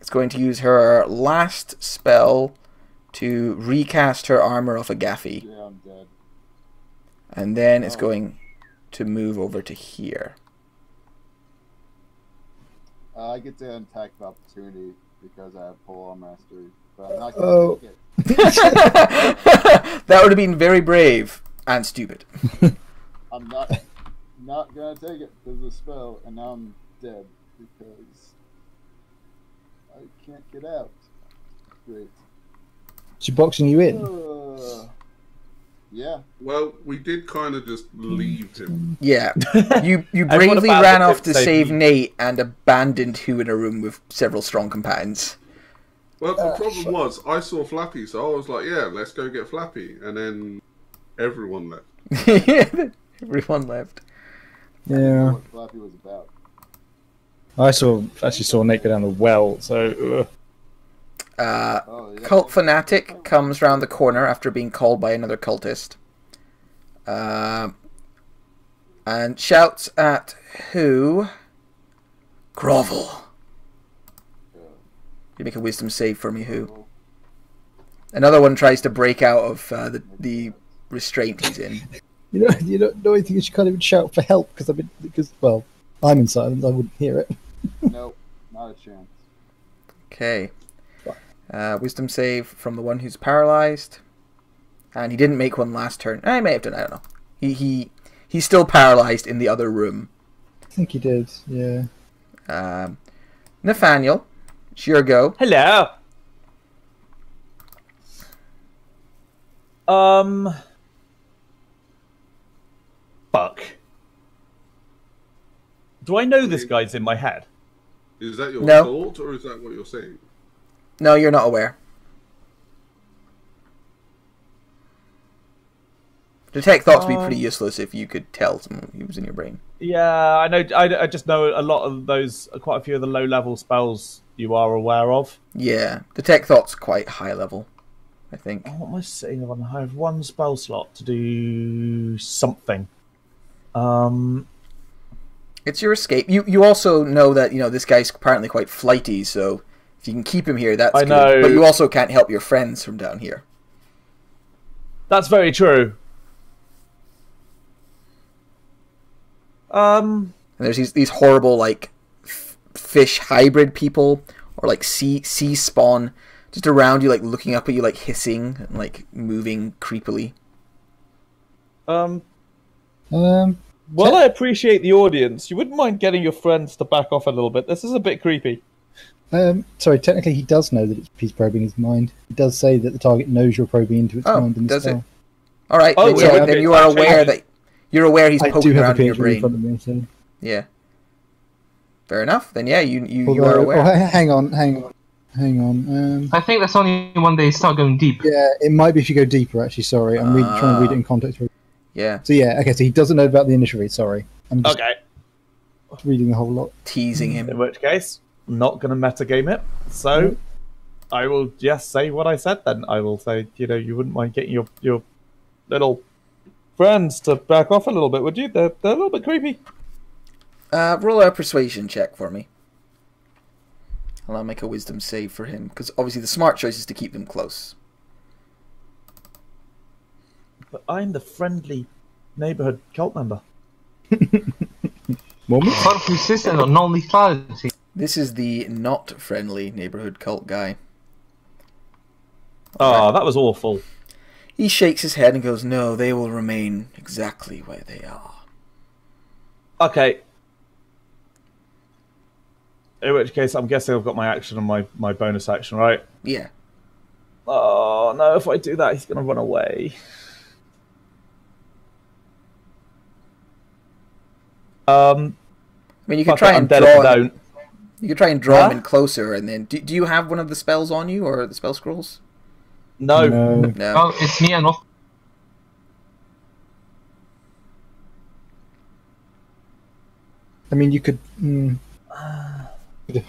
is going to use her last spell to recast her armor off a Gaffy. Yeah, I'm dead. And then it's Oh. going to move over to here. I get to attack of opportunity because I have pull on mastery. But I'm not gonna Oh. take it. That would have been very brave and stupid. I'm not gonna take it because of the spell, and now I'm dead because I can't get out. Great. She's boxing you in. Yeah. Well, we did kind of just leave him. Yeah, you Everyone bravely abandoned ran him off to save save me. Nate and abandoned who in a room with several strong companions. Well, the problem was I saw Flappy, so I was like, "Yeah, let's go get Flappy," and then everyone left. Everyone left. I didn't know Yeah. what Flappy was about. I actually saw Nate go down the well, so Oh, yeah. Cult fanatic comes round the corner after being called by another cultist, and shouts at who? Grovel. You make a wisdom save for me, who? Another one tries to break out of the restraint he's in. you don't know anything. You should kind of shout for help because well, I'm in silence. I wouldn't hear it. Nope, not a chance. Okay. Wisdom save from the one who's paralyzed, and he didn't make one last turn. I may have done. I don't know. He's still paralyzed in the other room. I think he did. Yeah. Nathaniel, it's your go. Hello. Fuck. Do I know this guy's in my head? Is that your No. thought, or is that what you're saying? No, you're not aware. Detect thoughts would be pretty useless if you could tell someone who was in your brain. Yeah, I know. I just know a lot of those, quite a few of the low-level spells you are aware of. Yeah, detect thoughts quite high level, I think. What am I sitting on? I have one spell slot to do something. It's your escape. You also know that this guy's apparently quite flighty, so if you can keep him here, that's I good. know. But you also can't help your friends from down here. That's very true. And there's these horrible like fish hybrid people or like sea spawn just around you, like looking up at you, like hissing and like moving creepily. Well, I appreciate the audience. You wouldn't mind getting your friends to back off a little bit. This is a bit creepy. Sorry, technically he does know that he's probing his mind. It does say that the target knows you're probing into its mind in the does it? spell. All right, Oh, then, yeah, then you are aware that he's I do poking have a around in your picture in front brain. of me, so. Yeah. Fair enough. Then yeah, you are Although, aware. hang on. I think that's only when they start going deep. Yeah, it might be if you go deeper. Actually, sorry, I'm trying to read it in context. Yeah. So yeah, okay. So he doesn't know about the initial read. Sorry, I'm just Okay. reading the whole lot. Teasing him. In which case, I'm not going to metagame it. So, I will just say what I said then. I will say, you wouldn't mind getting your little friends to back off a little bit, would you? They're a little bit creepy. Roll a persuasion check for me. And I'll make a wisdom save for him, because obviously the smart choice is to keep them close. But I'm the friendly neighborhood cult member. Moment. How persistent on non-lethality. This is the not friendly neighborhood cult guy. Oh, that was awful. He shakes his head and goes, "No, they will remain exactly where they are." Okay. In which case, I'm guessing I've got my action and my bonus action, right? Yeah. Oh, no, if I do that, he's going to run away. I mean, you could Fuck try it, I'm and dead if I draw him. don't. You could try and draw him Huh? in closer, and then do you have one of the spells on you or the spell scrolls? No. No. Oh, it's me and off. I mean, you could. It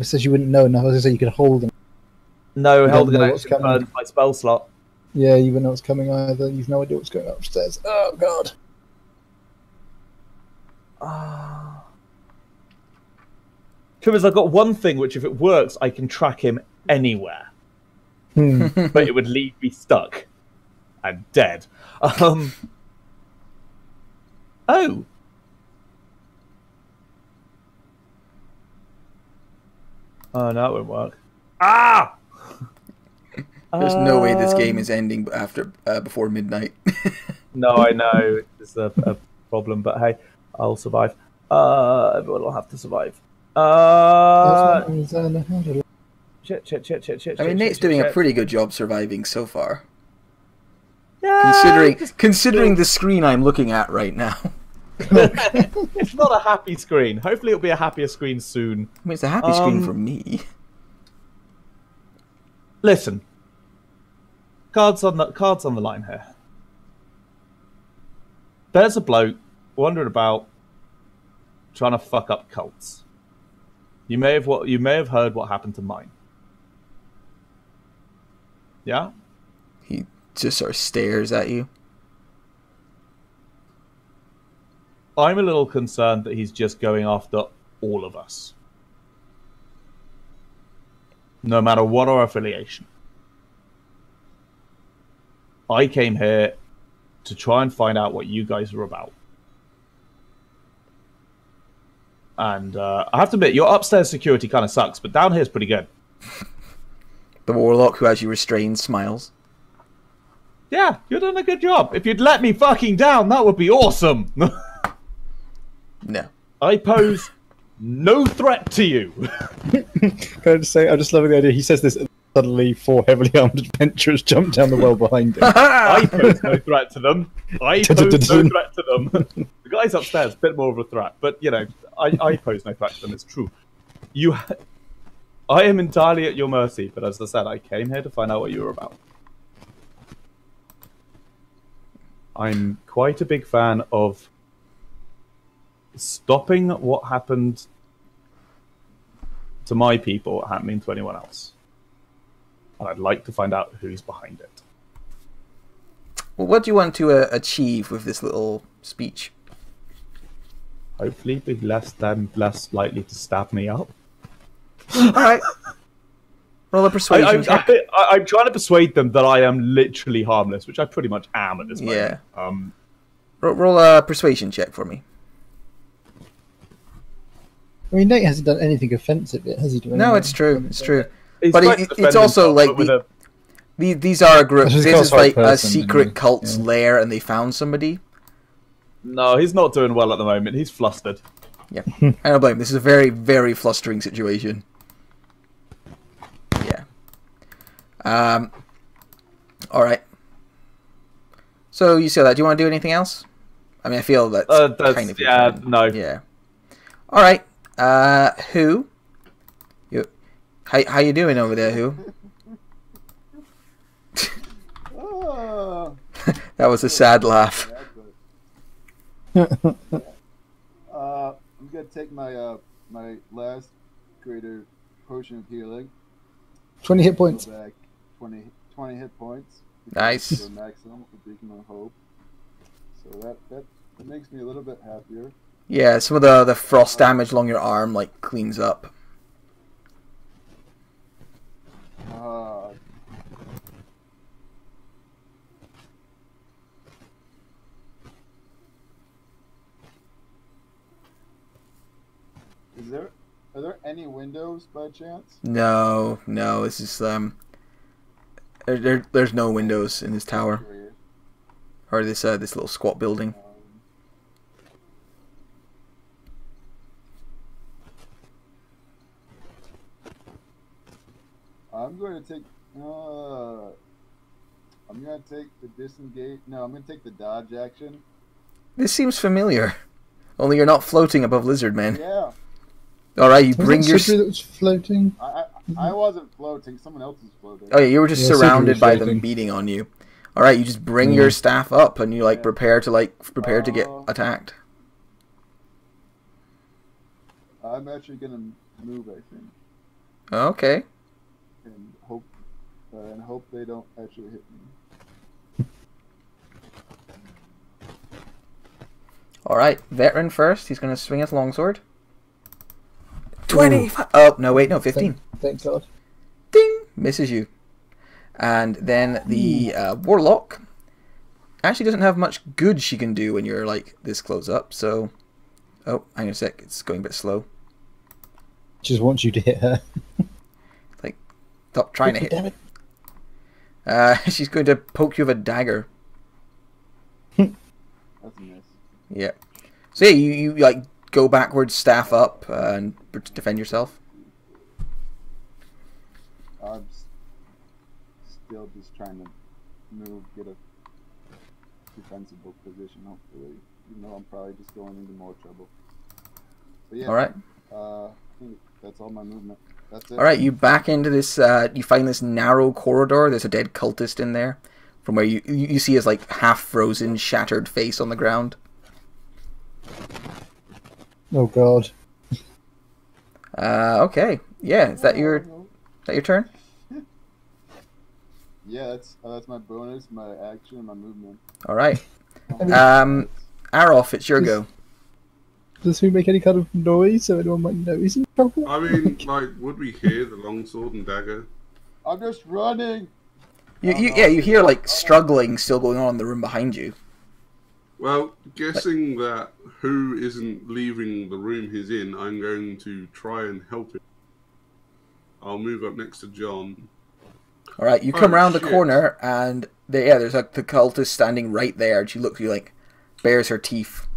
says you wouldn't know enough. I was going to say you could hold them. No, You held don't an know what's action coming. burns my spell slot. Yeah, you wouldn't know what's coming either. You've no idea what's going on upstairs. Oh god. Trouble is, I've got one thing which, if it works, I can track him anywhere. But it would leave me stuck and dead. Oh. Oh, no, it won't work. Ah! There's no way this game is ending before midnight. No, I know it's a problem, but hey, I'll survive. Everyone will have to survive. Shit. I mean, Nate's doing a pretty good job surviving so far. Yeah, Considering the screen I'm looking at right now. It's not a happy screen. Hopefully, it'll be a happier screen soon. I mean, it's a happy screen for me. Listen, cards on the line here. There's a bloke wandering about trying to fuck up cults. You may have heard what happened to mine. Yeah? He just sort of stares at you. I'm a little concerned that he's just going after all of us. No matter what our affiliation. I came here to try and find out what you guys are about. And I have to admit, your upstairs security kind of sucks, but down here's pretty good. The warlock who has you restrained smiles. Yeah, you're doing a good job. If you'd let me fucking down, that would be awesome. No. I pose no threat to you. Can I just say, I'm just loving the idea. He says this, and suddenly 4 heavily armed adventurers jump down the well behind him. I pose no threat to them. I pose no threat to them. The guys upstairs, a bit more of a threat, but you know, I pose no threat to them. It's true. I am entirely at your mercy, but as I said, I came here to find out what you were about. I'm quite a big fan of stopping what happened to my people happening to anyone else. And I'd like to find out who's behind it. Well, what do you want to achieve with this little speech? Hopefully be less likely to stab me up. Alright. Roll a persuasion check. I'm trying to persuade them that I am literally harmless, which I pretty much am at this moment. Yeah. Roll a persuasion check for me. I mean, Nate hasn't done anything offensive yet, has he? No, it's true. It's true. He's But trying to it's defend also himself, like but these are a group. This This is is like a person, secret anyway. cult's Yeah. lair, and they found somebody. No, he's not doing well at the moment. He's flustered. Yeah, I don't blame him. This is a very, very flustering situation. Yeah. All right. So you said that. Do you want to do anything else? I mean, I feel that's kind of yeah, important. no. Yeah. All right. Who? You? How you doing over there, Who? Oh, That was a sad laugh. I'm gonna take my my last greater potion of healing. 20 hit points. Go back 20 hit points. Nice. To the maximum with Beacon of Hope. So that makes me a little bit happier. Yeah, some of the frost damage along your arm like cleans up. Are there any windows by chance? No, this is there's no windows in this tower Great. or this little squat building. I'm going to take the disengage. No, I'm going to take the dodge action. This seems familiar. Only you're not floating above lizard men. Yeah, All right, you Was bring that your. Sidri that was floating? I wasn't floating. Someone else is floating. Oh yeah, you were just Yeah, Sidri surrounded was by them floating. beating on you. All right, you just bring your staff up and you prepare to get attacked. I'm actually going to move. I think, Okay. and hope they don't actually hit me. All right, veteran first. He's going to swing his longsword. 25. Oh no, wait, no, 15. Thank God. Ding! Misses you. And then the warlock actually doesn't have much good she can do when you're like this close up. So, oh, hang on a sec. It's going a bit slow. Just wants you to hit her. Stop trying to Quickly, hit. damn it. She's going to poke you with a dagger. That's a miss. Yeah. So yeah, you like go backwards, staff up, and defend yourself. I'm still just trying to move, get a defensible position, hopefully. Even though I'm probably just going into more trouble. So yeah. All right. I think that's all my movement. That's it. All right. You back into this. You find this narrow corridor. There's a dead cultist in there. From where you see his like half frozen, shattered face on the ground. Oh god. Okay. Yeah. Is that your turn? Yeah, that's my bonus, my action, and my movement. All right. Aroth, it's your go. Does he make any kind of noise so anyone might know he's in trouble? I mean, like, would we hear the longsword and dagger? I'm just running. You hear like struggling still going on in the room behind you. Well, guessing that who isn't leaving the room he's in, I'm going to try and help him. I'll move up next to John. All right, you come around the shit. corner and there's like the cultist standing right there, and she looks at you like bares her teeth.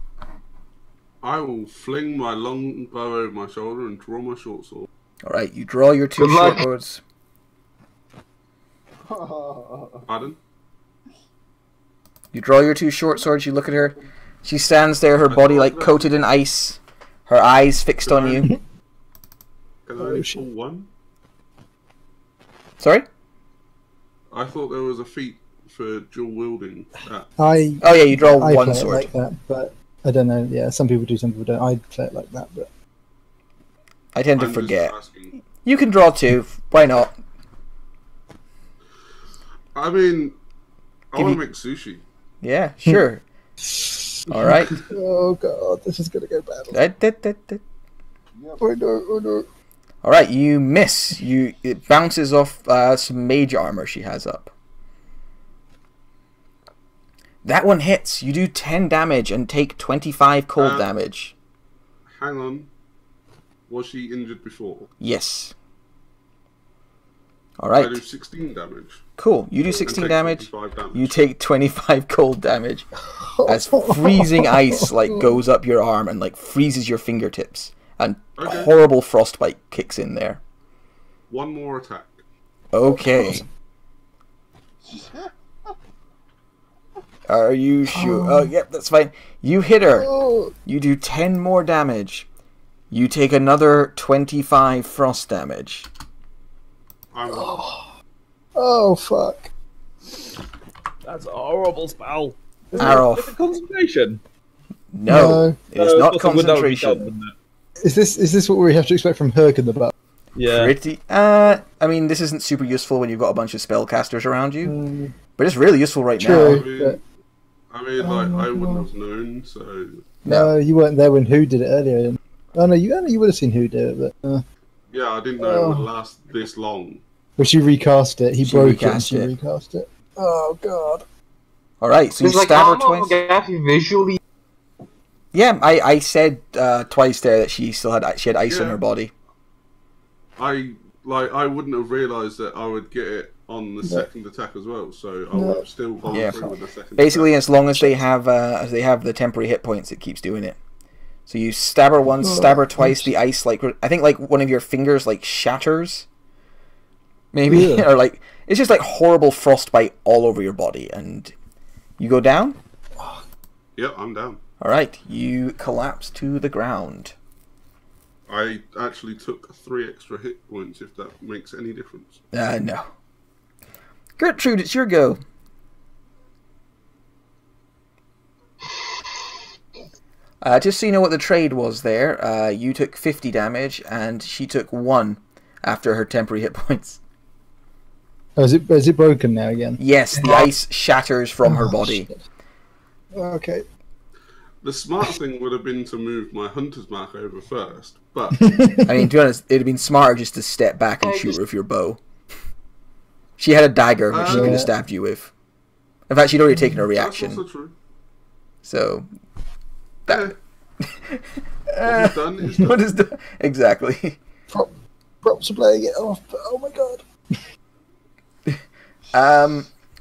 I will fling my long bow over my shoulder and draw my short sword. All right, you draw your two Good luck. short swords. Pardon? You draw your two short swords. You look at her. She stands there, her body like coated in ice, her eyes fixed on you. Can I Oh, only shit. pull one? Sorry? I thought there was a feat for dual wielding. That. Oh yeah, you draw I one play it sword. like that, but I don't know. Yeah, some people do, some people don't. I play it like that, but I tend to I'm forget. Just asking. You can draw two. Why not? I mean, I Give want you- to make sushi. Yeah, sure. All right. oh god, this is gonna go badly. Yep. Oh no! Oh no! All right, you miss. It bounces off some mage armor she has up. That one hits. You do 10 damage and take 25 cold damage. Hang on. Was she injured before? Yes. All I right. do 16 damage. Cool. You do and 16 take damage. 25 damage. You take 25 cold damage as freezing ice like goes up your arm and like freezes your fingertips, and Okay. horrible frostbite kicks in there. One more attack. Okay. Are you sure? Oh, yep, that's fine. You hit her. Oh, You do 10 more damage. You take another 25 frost damage. I'm oh fuck! That's a horrible spell. Aroth. Is it concentration? No, it is not Of course it would be done, concentration. wouldn't it? Is this what we have to expect from Herc in the butt? Yeah. Pretty. I mean, this isn't super useful when you've got a bunch of spellcasters around you, but it's really useful right True. now. I mean, like, I wouldn't have known, so... No, you weren't there when Who did it earlier. Oh no, you would have seen Who do it, but Yeah, I didn't know it would last this long. when she recast it, he She broke it and recast she it. recast it. Oh god! All right, so you It's like, stab I her don't know, twice. Gaffy, visually. Yeah, I said twice there that she had ice on Yeah. her body. I wouldn't have realised that I would get it on the second attack as well, so I would have still gone Yeah. through with the second Basically, attack. as long as they have the temporary hit points, it keeps doing it. So you stab her once, stab her twice. The ice, like I think, like one of your fingers like shatters, maybe, Yeah. or like it's just like horrible frostbite all over your body, and you go down. Yep, I'm down. All right, you collapse to the ground. I actually took 3 extra hit points, if that makes any difference. No. Gertrude, it's your go. Just so you know what the trade was there, you took 50 damage and she took 1 after her temporary hit points. Oh, is it broken now again? Yes, the ice shatters from her body. Shit. Okay. The smart thing would have been to move my hunter's mark over first, but I mean, to be honest, it'd have been smarter just to step back and shoot her with your bow. She had a dagger which she could Yeah. have stabbed you with. In fact, she'd already taken her that's reaction, also true. so... What is done is done. What is the... Exactly. Props are playing it off, but oh my god.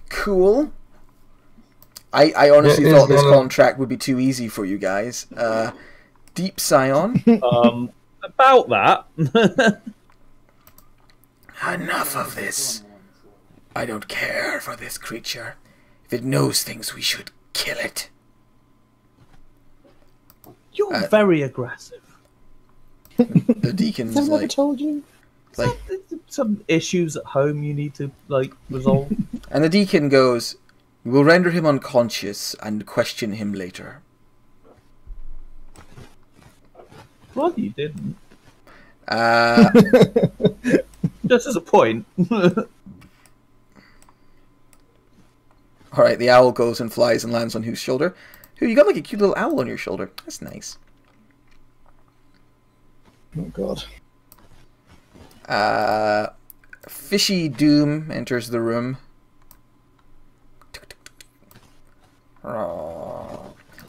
Cool. I honestly Yeah, thought this yeah. contract would be too easy for you guys. Deep Scion. About that. Enough of this. I don't care for this creature. If it knows things, we should kill it. You're very aggressive. The deacon's I've never like, told you. like, Some issues at home you need to resolve. and the deacon goes, "We will render him unconscious and question him later." Well, you didn't. Uh, Just as a point. Alright, the owl goes and flies and lands on whose shoulder? Who, you got like a cute little owl on your shoulder. That's nice. Oh god. Fishy Doom enters the room.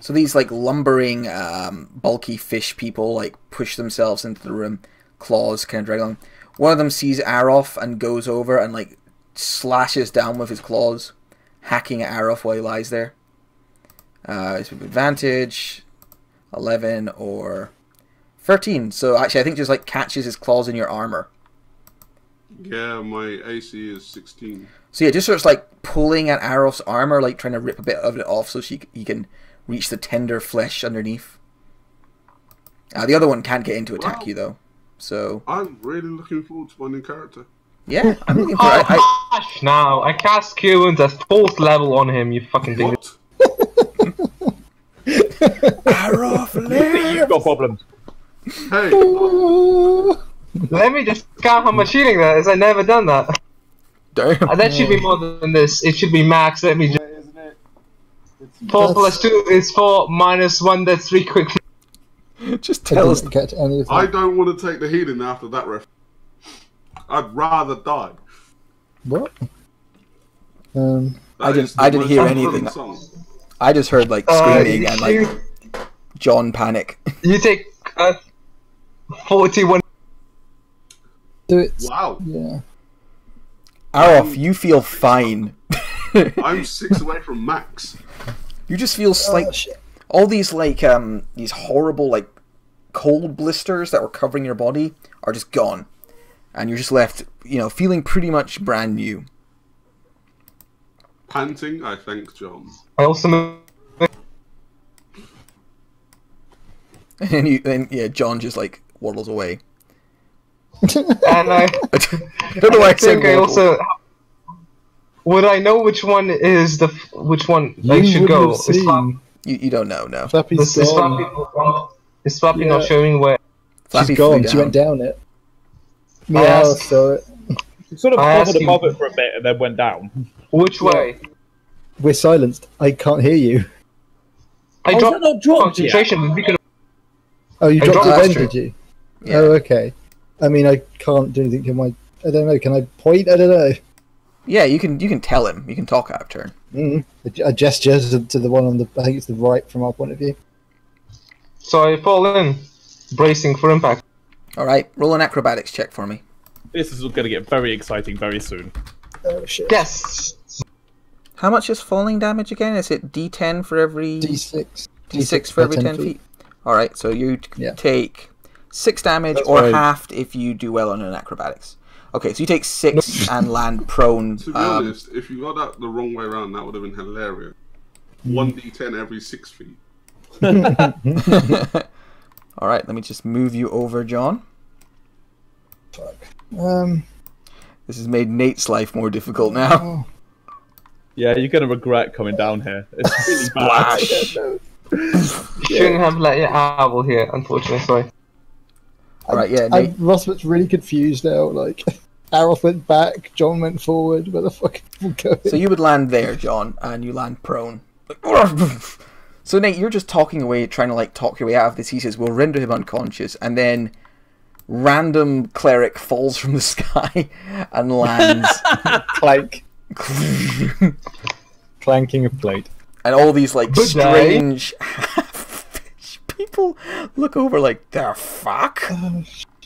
So these like lumbering, bulky fish people like push themselves into the room, claws kind of drag along. One of them sees Aroth and goes over and like slashes down with his claws, hacking at Aroth while he lies there. It's with advantage, 11 or 13. So actually, I think just like catches his claws in your armor. Yeah, my AC is 16. So yeah, just starts like pulling at Aroth's armor, like trying to rip a bit of it off so he can reach the tender flesh underneath. The other one can't get in to attack you though. So I'm really looking forward to my new character. yeah, I'm looking for. Oh, hush now! I cast Cure Wounds at 4th level on him, you fucking thing. What? Aroth, You've got problems. Hey, Let me just count how much healing that is. I never done that. damn. That should be more than this. It should be max. Let me just. Yeah, isn't it? It's 4 plus 2 is 4, minus 1, that's 3 quickly. Just I tell us. didn't catch any of that. I don't want to take the healing after that ref. I'd rather die. What? That I is the didn't most hear important anything. song. I just heard like screaming and like you, John panic. you take 41. Do it. Wow, Yeah. Aroth, you feel fine. I'm 6 away from max. You just feel like Oh, shit. all these like these horrible like cold blisters that were covering your body are just gone, and you're just left, feeling pretty much brand new. Panting, I thank John. I also. And then John just like waddles away. And I. I don't know why I said think I waddle. also. Would I know which one is which one I You should would go? have seen. You don't know, no. Flappy's Is gone. Flappy Yeah. not showing where? Flappy She's gone. flew She went down it. I Yeah, I asked- saw it. You sort of I asked hovered you- above it for a bit and then went down. Which way? We're silenced. I can't hear you. I Oh, is dropped that not dropped yet? concentration. We could. Oh, you I dropped dropped- it that's then, true. did you? Yeah. Oh, okay. I mean, I can't do anything. I don't know. Can I point? I don't know. Yeah, you can tell him. You can talk out of turn. A gesture to the one on the. I think it's the right from our point of view. So I fall in, bracing for impact. All right, roll an acrobatics check for me. This is going to get very exciting very soon. Oh shit. Yes. How much is falling damage again? Is it D10 for every D6. D6 for every 10 feet? All right, so you Yeah. take 6 damage, That's or right. halved if you do well on an acrobatics. Okay, so you take 6 and land prone. To be honest, if you got that the wrong way around, that would have been hilarious. 1d10 every 6 feet. All right, let me just move you over, John. Fuck. This has made Nate's life more difficult now. Oh. Yeah, you're going to regret coming down here. It's really bad. Splash. Shouldn't have let your owl here, unfortunately. Sorry. All right, yeah, I, Nate. Rossman's really confused now. Like, Aroth went back, John went forward. Where the fuck are we going? So you would land there, John, and you land prone. So Nate, you're just talking away, trying to like talk your way out of this. He says, "We'll render him unconscious," and then random cleric falls from the sky and lands. Clank. Clanking a plate. And all these like Good strange fish people look over like, the fuck?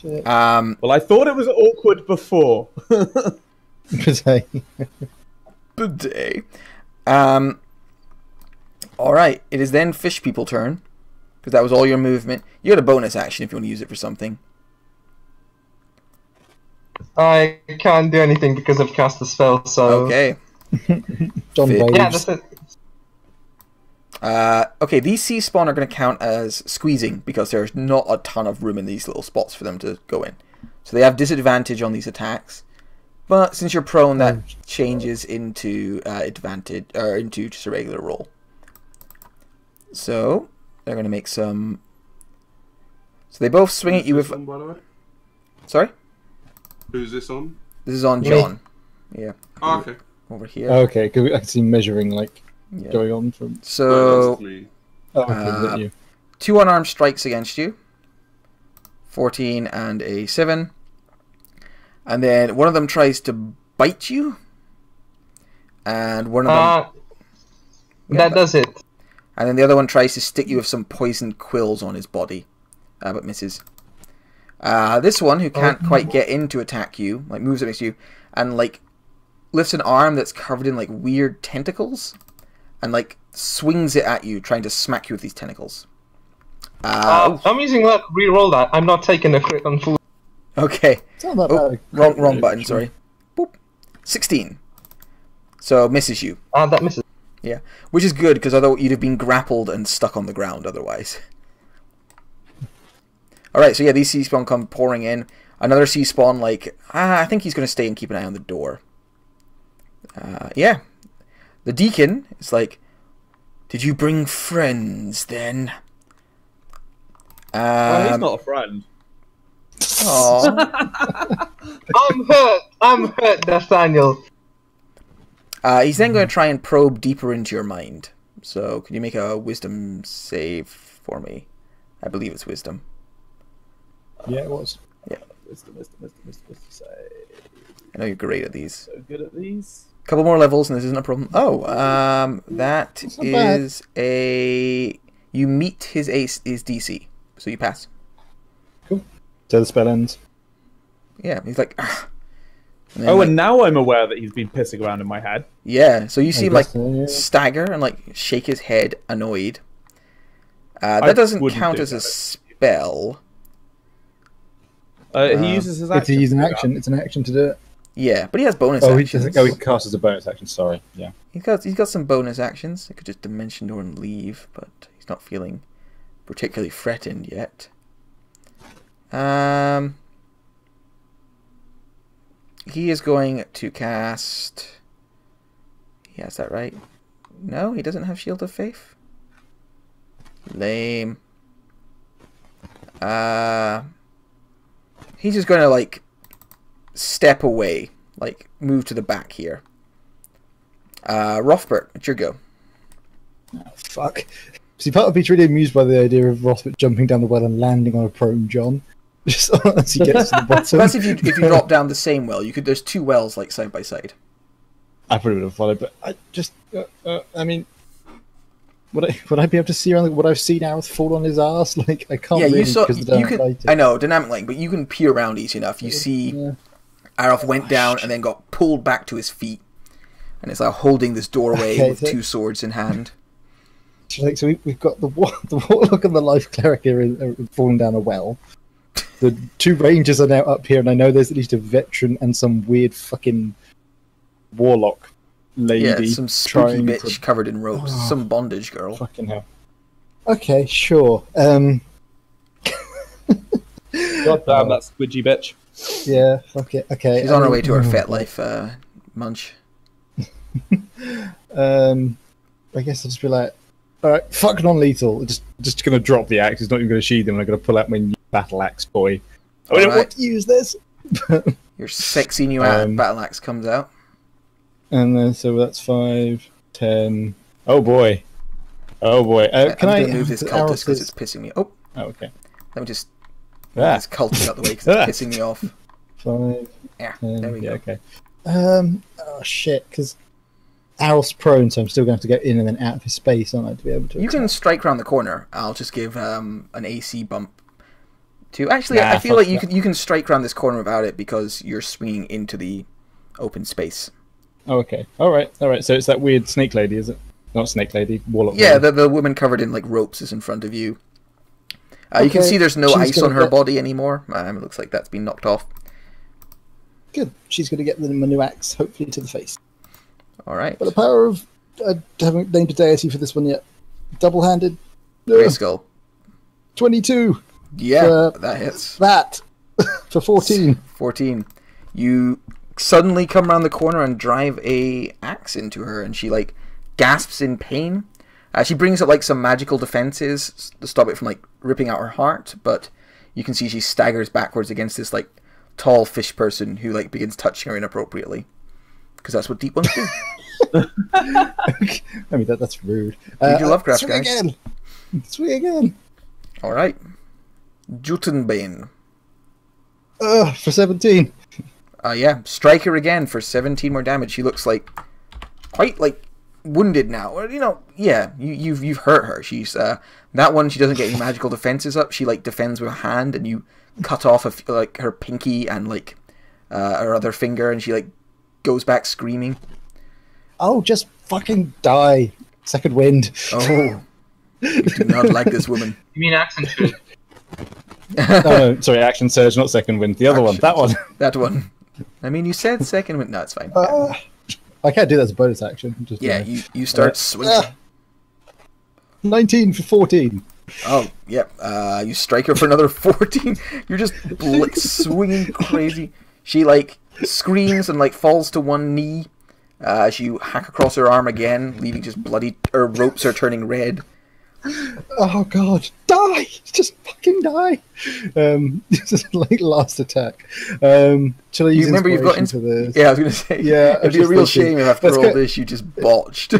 Shit. Well, I thought it was awkward before. Say. Bidet. Alright, it is then fish people turn. Because that was all your movement. You got a bonus action if you want to use it for something. I can't do anything because I've cast the spell, so... Okay. John Fit. waves. Yeah, that's it. Okay, these sea spawn are going to count as squeezing because there's not a ton of room in these little spots for them to go in. So they have disadvantage on these attacks. But since you're prone, that changes into advantage or into just a regular roll. So they're going to make some. So they both swing at you with. On, by the way? Sorry, Who's this on? this is on John. Yeah, Oh, okay. over here. Okay, because I can see measuring like Yeah. going on from. No, So that's me. Oh, okay, is that you? 2 unarmed strikes against you. 14 and a 7. And then one of them tries to bite you. And one of them. That does it. And then the other one tries to stick you with some poisoned quills on his body. But misses. This one, who can't quite get in to attack you, like moves against you, and like lifts an arm that's covered in like weird tentacles, and like swings it at you, trying to smack you with these tentacles. I'm using luck. Reroll that. I'm not taking a crit on full. Okay. It's not that Oh, bad. wrong button, sorry. Boop. 16. So misses you. That misses. Yeah. Which is good, because otherwise you'd have been grappled and stuck on the ground otherwise. Alright, so yeah, these sea spawn come pouring in. Another sea spawn, like, I think he's going to stay and keep an eye on the door. Yeah. The deacon is like, did you bring friends then? Well, he's not a friend. Aww. I'm hurt, Nathaniel. He's then going to try and probe deeper into your mind. So, can you make a wisdom save for me? I believe it's wisdom. Yeah, it was. Wisdom, say. I know you're great at these. So good at these. Couple more levels and this isn't a problem. Oh, that That's not bad. is a... You meet his DC, so you pass. Cool. So the spell ends. Yeah, he's like... "Ugh." And then, Oh, like, and now I'm aware that he's been pissing around in my head. yeah, so you see him, guess like, so, yeah. stagger and, like, shake his head, annoyed. I That doesn't wouldn't count do as a that. spell. He uses his It's action. he's an to do action. It's an action to do it. Yeah, but he has bonus Oh, he actions. doesn't. Oh, he casts as a bonus action. Sorry. Yeah. He's got some bonus actions. He could just dimension door and leave, but he's not feeling particularly threatened yet. He is going to cast... He has that right. No, he doesn't have Shield of Faith. Lame. He's just going to, like, step away. Like, move to the back here. Rothbert, it's your go. Oh, fuck. See, part of me's really amused by the idea of Rothbert jumping down the well and landing on a prone John, just as he gets to the bottom. So that's if you drop down the same well. You could. There's two wells like side by side. I probably would have followed, but I just, I mean, would I be able to see around what I've seen Aerith fall on his ass? Like, I can't. Yeah, really you saw. because the You dynamic can. lighting. I know dynamic lighting, but you can peer around easy enough. You see, Yeah. Aroth went down and then got pulled back to his feet, and it's like holding this doorway Okay, with so- two swords in hand. So we've got the warlock and the life cleric are falling down a well. The two rangers are now up here, and I know there's at least a veteran and some weird fucking warlock lady. Yeah, some spooky trying bitch to covered in ropes, some bondage girl. fucking hell. Okay, sure. God damn that squidgy bitch. Yeah, fuck it. Okay. She's on her way to her FetLife munch. I guess I'll just be like, alright, fuck non-lethal. Just gonna drop the axe. It's not even gonna sheathe them. I'm gonna pull out my new battle axe toy. I don't Alright. want to use this. Your sexy new battle axe comes out. And then, so that's 5, 10. Oh boy. Oh boy. I'm Can I going to move this cultist because it's pissing me. Oh, Oh, okay. let me just move Ah. this cultist out the way because it's pissing me off. 5, Yeah, 10. there we Yeah, go. okay. Oh shit, because Arrow's prone, so I'm still going to have to get in and then out of his space, aren't I, to be able to You can attack? strike around the corner. I'll just give an AC bump 2. Actually, Nah, I feel fuck like that. you can strike around this corner without it because you're swinging into the open space. Oh, okay. All right. So it's that weird snake lady, is it? Not snake lady, warlock. Yeah, lady. the woman covered in like ropes is in front of you. You can Okay, see there's no she's ice gonna on her get- body anymore. It looks like that's been knocked off. Good. She's going to get the new axe, hopefully to the face. All right. But the power of... I haven't named a deity for this one yet. Double-handed. Grey Skull. 22. Yeah, that hits. That. For 14. 14. You suddenly come around the corner and drive a axe into her, and she like gasps in pain. She brings up like some magical defenses to stop it from like ripping out her heart, but you can see she staggers backwards against this like tall fish person who like begins touching her inappropriately, because that's what deep ones do. I mean, that's rude. Read your Lovecraft, swing guys. again. Swing again. All right, Jutenbane. For 17. Yeah, strike her again for 17 more damage. She looks like quite like wounded now. Or, you know, yeah, you've hurt her. She's that one. She doesn't get any magical defenses up. She like defends with a hand, and you cut off like her pinky and like her other finger, and she like goes back screaming. Oh, just fucking die. Second wind. Oh, you do not like this woman. You mean accent should? No, sorry, action surge, not second wind. The other one, Action. that one. That one. I mean, you said second one. No, it's fine. I can't do that as a bonus action. Just, Yeah, you start swinging. 19 for 14. Oh, yep. You strike her for another 14. You're just swinging crazy. She like screams and like falls to one knee. As you hack across her arm again, leaving just bloody. Her ropes are turning red. Oh god, die! Just fucking die! Just like last attack. Shall I use Remember you've got inspiration for this? Yeah, I was gonna say. Yeah, it'd be a real shame if after Let's all get- this you just botched.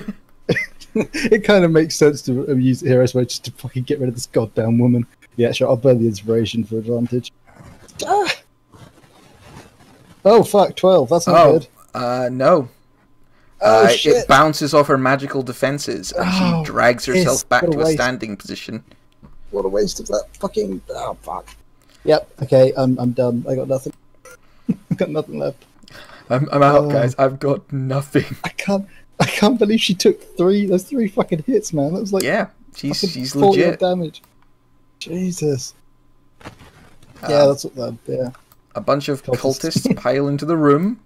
It kind of makes sense to use Hero's Way just to fucking get rid of this goddamn woman. Yeah, sure, I'll burn the inspiration for advantage. Ah! Oh fuck, 12. That's not Oh, good. no. Oh It shit! bounces off her magical defenses, and Oh, she drags herself piss. back What a to a waste. standing position. What a waste of that fucking. Oh fuck. Yep. Okay, I'm done. I got nothing. I got nothing left. I'm out, Oh. guys. I've got nothing. I can't believe she took 3. Those 3 fucking hits, man. That was like Yeah, she's fucking 40 odd legit. damage. Jesus. Yeah, that's what that. Yeah. A bunch of Cultists. cultists pile into the room.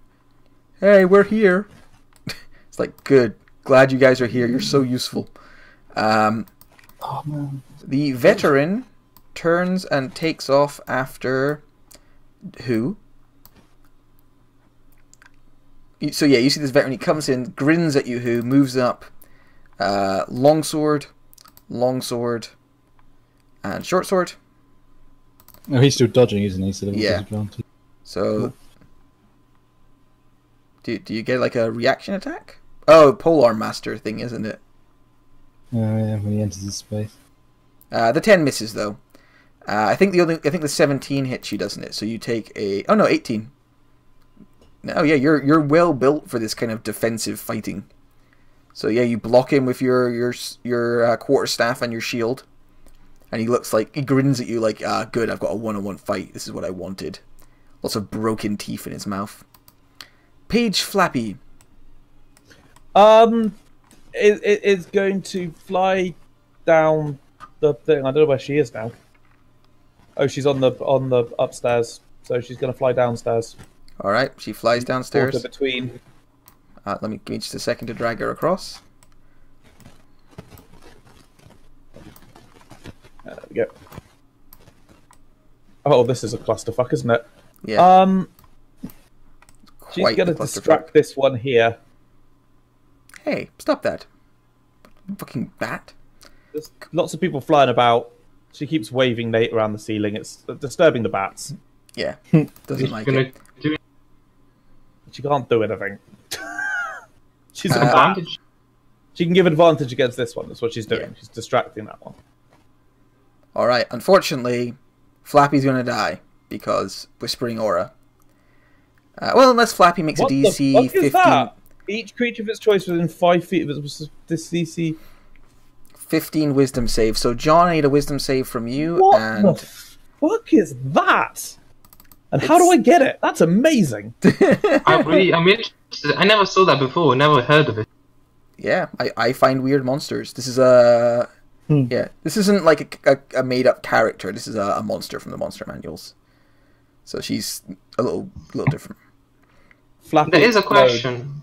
Hey, we're here. It's like, good. Glad you guys are here. You're so useful. Oh man. The veteran turns and takes off after who? So yeah, you see this veteran. He comes in, grins at you. Who moves up? Longsword, and short sword. No, he's still dodging, isn't he? So there was Yeah. disadvantage. So, do you get like a reaction attack? Oh, Polar Master thing, isn't it? Oh, yeah, when he enters his space. The 10 misses though. I think the 17 hits you, doesn't it? So you take a 18. No, yeah, you're well built for this kind of defensive fighting. So yeah, you block him with your quarterstaff and your shield, and he grins at you like, good, I've got a one-on-one fight. This is what I wanted. Lots of broken teeth in his mouth. Page Flappy. It's going to fly down the thing. I don't know where she is now. Oh, she's on the upstairs, so she's going to fly downstairs. All right, she flies downstairs. Water between. Give me just a second to drag her across. There we go. Oh, this is a clusterfuck, isn't it? Yeah, She's quite going the to clusterfuck. distract this one here. Hey, stop that! Fucking bat. There's lots of people flying about. She keeps waving Nate around the ceiling. It's disturbing the bats. Yeah, doesn't like Gonna it. do She can't do anything. She's a Uh, bat. advantage. She can give advantage against this one. That's what she's doing. Yeah. She's distracting that one. All right. Unfortunately, Flappy's gonna die because Whispering Aura. Well, unless Flappy makes What a the DC fuck is 15, that? Each creature of its choice within 5 feet of this DC. 15 Wisdom save. So John, I need a Wisdom save from you, What and the fuck is that? And how do I get it? That's amazing. I'm interested. I never saw that before. Never heard of it. Yeah, I find weird monsters. This is a... Yeah, this isn't like a made-up character. This is a monster from the monster manuals. So she's a little different. Flappy There is a question.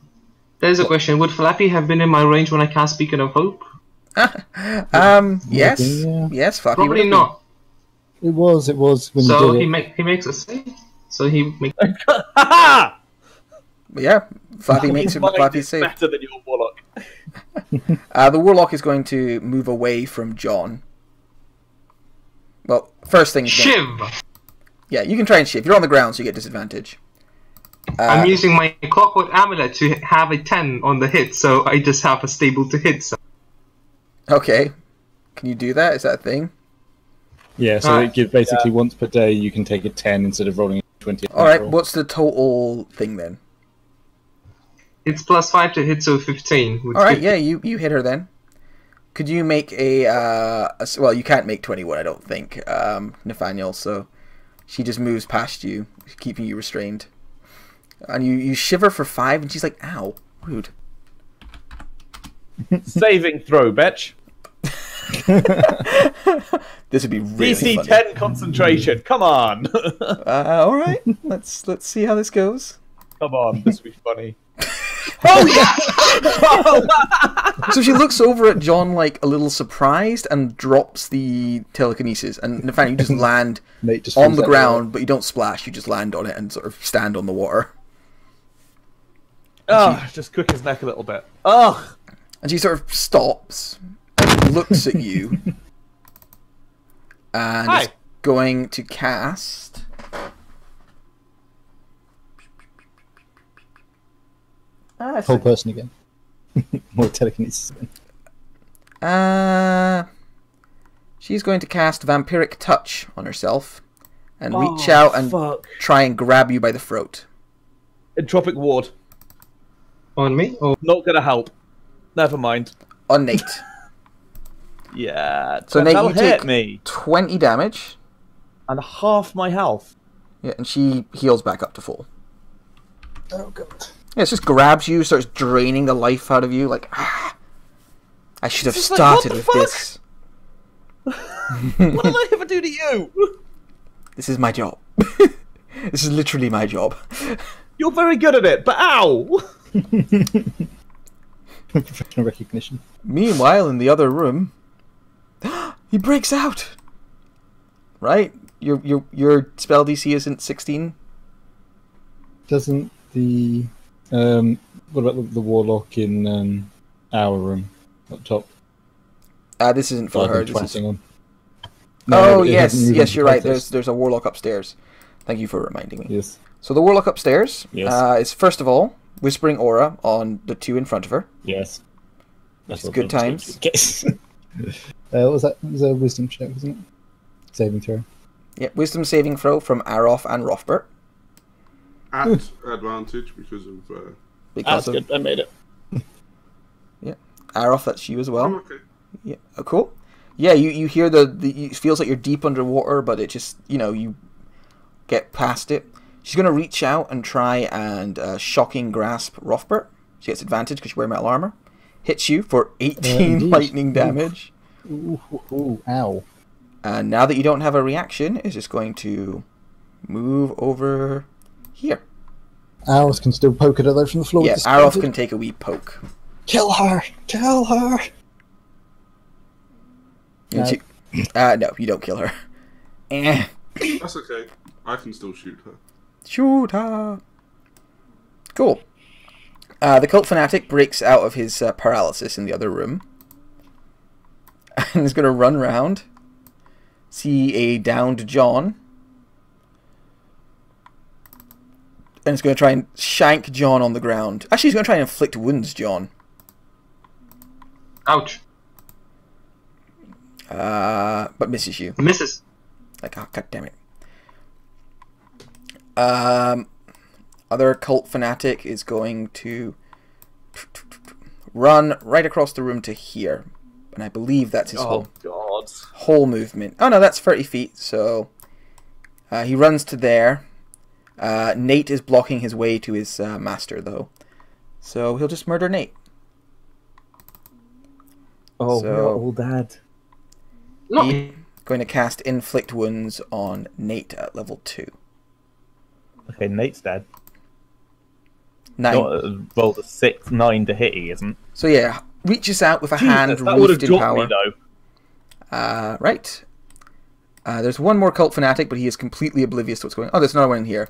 There's a question. Would Flappy have been in my range when I cast Beacon of Hope? Yes. yeah. Yes, Flappy would Probably have been. not. It was when So you did it. he makes a save. So he makes. Ha Yeah, Flappy ha! makes His mind Flappy is save. better than your Warlock. The Warlock is going to move away from John. Well, first thing... Shiv! Yeah, you can try and shiv. You're on the ground, so you get disadvantage. I'm using my Clockwork Amulet to have a 10 on the hit, so I just have a stable to hit. So. Okay. Can you do that? Is that a thing? Yeah, so it gives basically once per day you can take a 10 instead of rolling a 20. Alright, what's the total thing then? It's +5 to hit, so 15. Alright, yeah, you hit her then. Could you make well, you can't make 21, I don't think, Nathaniel, so she just moves past you, keeping you restrained. And you shiver for 5, and she's like, ow, rude. Saving throw, bitch. This would be really DC funny. 10 concentration. Come on. Alright, let's see how this goes. Come on, this will be funny. Oh yeah! So she looks over at John like a little surprised and drops the telekinesis. And Nathaniel, you just land Nate just on falls the out ground, but you don't splash. You just land on it and sort of stand on the water. Oh, just cook his neck a little bit. Oh, And she sort of stops and looks at you. And Hi. is going to cast... Whole person again. More telekinesis again. She's going to cast Vampiric Touch on herself and reach out and try and grab you by the throat. Entropic Ward. On me? Or Not gonna help. Never mind. On Nate. Yeah. So Nate, that'll you hit take me. 20 damage. And half my health. Yeah, and she heals back up to full. Oh god. Yeah, it just grabs you, starts draining the life out of you, like, I should have It's like, started what with the this. What did I ever do to you? This is my job. This is literally my job. You're very good at it, but ow! Professional recognition. Meanwhile, in the other room, he breaks out. Right? Your spell DC isn't 16? Doesn't the what about the warlock in our room up top? This isn't for her. This is... On. Oh, it yes, hasn't yes, you're right. practiced. There's a warlock upstairs. Thank you for reminding me. Yes. So the warlock upstairs Yes. is, first of all, Whispering Aura on the two in front of her. Yes. It's good times. What was that? It was a wisdom check, wasn't it? Saving throw. Yeah, wisdom saving throw from Aroth and Rothbert. At advantage because of. Because That's of good. I made it. Aroth, that's you as well. Oh, okay. Yeah, oh, cool. Yeah, you hear it feels like you're deep underwater, but it just, you get past it. She's going to reach out and try and shocking grasp Rothbert. She gets advantage because you wear metal armor. Hits you for 18 indeed. lightning damage. Ooh, ow. And now that you don't have a reaction, it's just going to move over here. Arrows can still poke at her though from the floor. Yeah, with Aroth disadvantage. can take a wee poke. Kill her! Kill her! No, you don't kill her. Eh. That's okay. I can still shoot her. Shoot her. Cool. The cult fanatic breaks out of his paralysis in the other room. And is going to run round. See a downed John. And is going to try and shank John on the ground. Actually, he's going to try and inflict wounds, John. ouch. But misses you. Misses. Like, oh, god damn it. Other cult fanatic is going to run right across the room to here. And I believe that's his Oh, God. whole movement. Oh no, that's 30 feet, so He runs to there. Nate is blocking his way to his master, though. So he'll just murder Nate. Oh, So- we're all dead. No. He's going to cast Inflict Wounds on Nate at level 2. Okay, Nate's dead. 9. Rolled a 6, 9 to hit. He isn't. So yeah, reaches out with a hand Jesus, that would have roofed in dropped power. me though. Right. There's one more cult fanatic, but he is completely oblivious to what's going on. Oh, there's another one in here.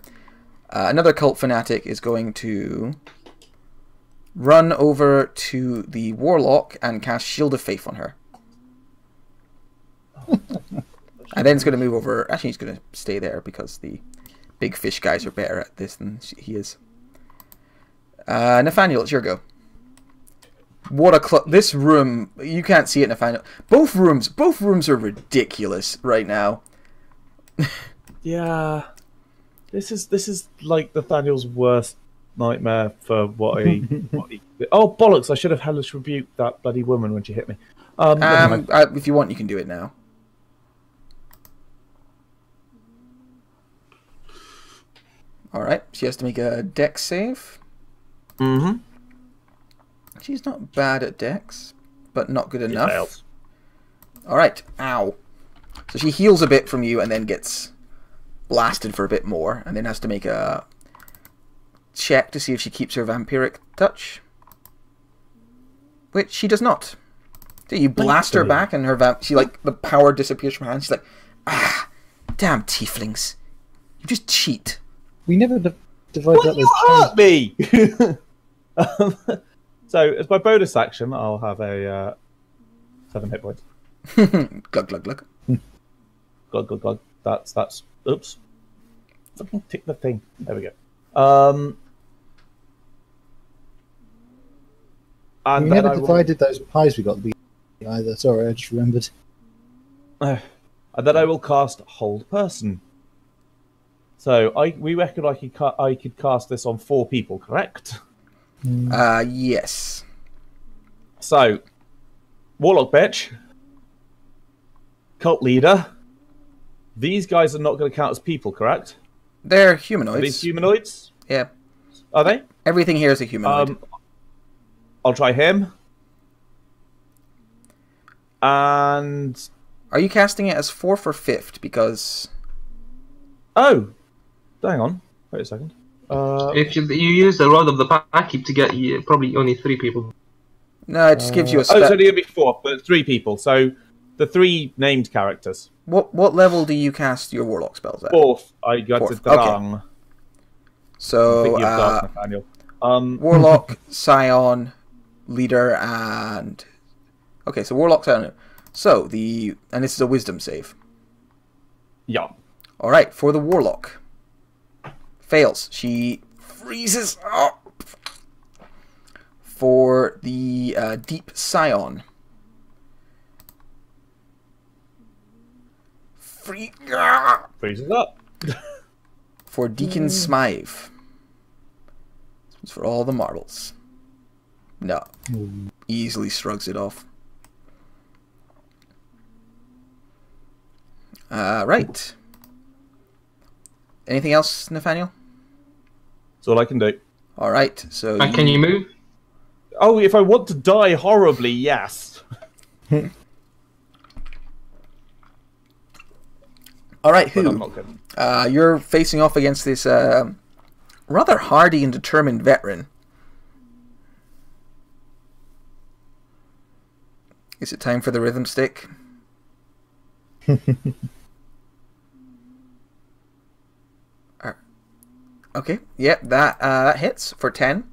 Another cult fanatic is going to run over to the warlock and cast Shield of Faith on her. And then it's going to move over. Actually, he's going to stay there because the big fish guys are better at this than he is. Nathaniel, it's your go. What a this room, you can't see it, Nathaniel. Both rooms are ridiculous right now. Yeah, this is like Nathaniel's worst nightmare for what he. Oh bollocks! I should have hellish rebuked that bloody woman when she hit me. Never mind. If you want, you can do it now. All right, she has to make a Dex save. Mm-hmm. She's not bad at Dex, but not good It enough. fails. All right, ow. So she heals a bit from you and then gets blasted for a bit more, and then has to make a check to see if she keeps her vampiric touch, which she does not. So you blast her back, and her she like the power disappears from her hand. She's like, ah, damn tieflings, you just cheat. We never divided up You those hurt me. So as my bonus action, I'll have a 7 hit points. Glug glug glug. Glug glug glug. That's. Oops. Fucking tick the thing. There we go. And We then never I will- divided those pies we got at the beginning either. Sorry, I just remembered. And then I will cast Hold Person. So we reckon I could cast this on 4 people, correct? Yes. So, Warlock bitch, Cult Leader. These guys are not going to count as people, correct? They're Are humanoids. these humanoids? Yeah. Are they? Everything here is a humanoid. I'll try him. And Are you casting it as 4th or 5th? Because oh, hang on. Wait a second. If you use the Rod of the Packkeep to get probably only 3 people. no, it just gives you a Oh, spell. it's only gonna be 4, but 3 people. So the 3 named characters. What level do you cast your warlock spells at? 4th, I got to 4th, okay. Drang. So Thinking of Dark Nathaniel. warlock, scion, leader, and okay. So warlock, scion. So and this is a wisdom save. Yeah. All right, for the warlock. Fails. She freezes up. For the deep scion. Freezes up. For Deacon Smythe. This one's for all the marbles. No. Easily shrugs it off. Right. Anything else, Nathaniel? That's all I can do. Alright, so And can you move? Oh, if I want to die horribly, yes. Alright, But I'm who? not going. You're facing off against this rather hardy and determined veteran. Is it time for the rhythm stick? Okay, yep, that hits for 10.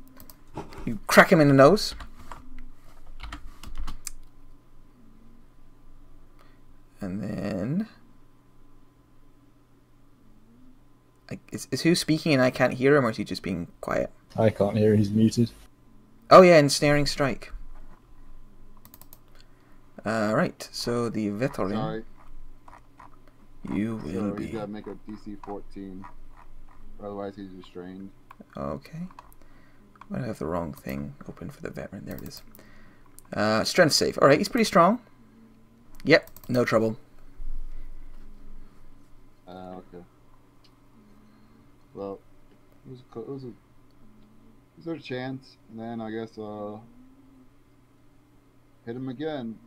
You crack him in the nose. And then... Is who speaking and I can't hear him, or is he just being quiet? I can't hear. He's muted. Oh yeah, ensnaring strike. Right, so the veteran, Sorry. you will So be... he's got to make a DC 14. Otherwise, he's restrained. Okay. I have the wrong thing open for the veteran. There it is. Strength save. Alright, he's pretty strong. Yep, no trouble. Okay. Well, it was a chance, and then I guess hit him again.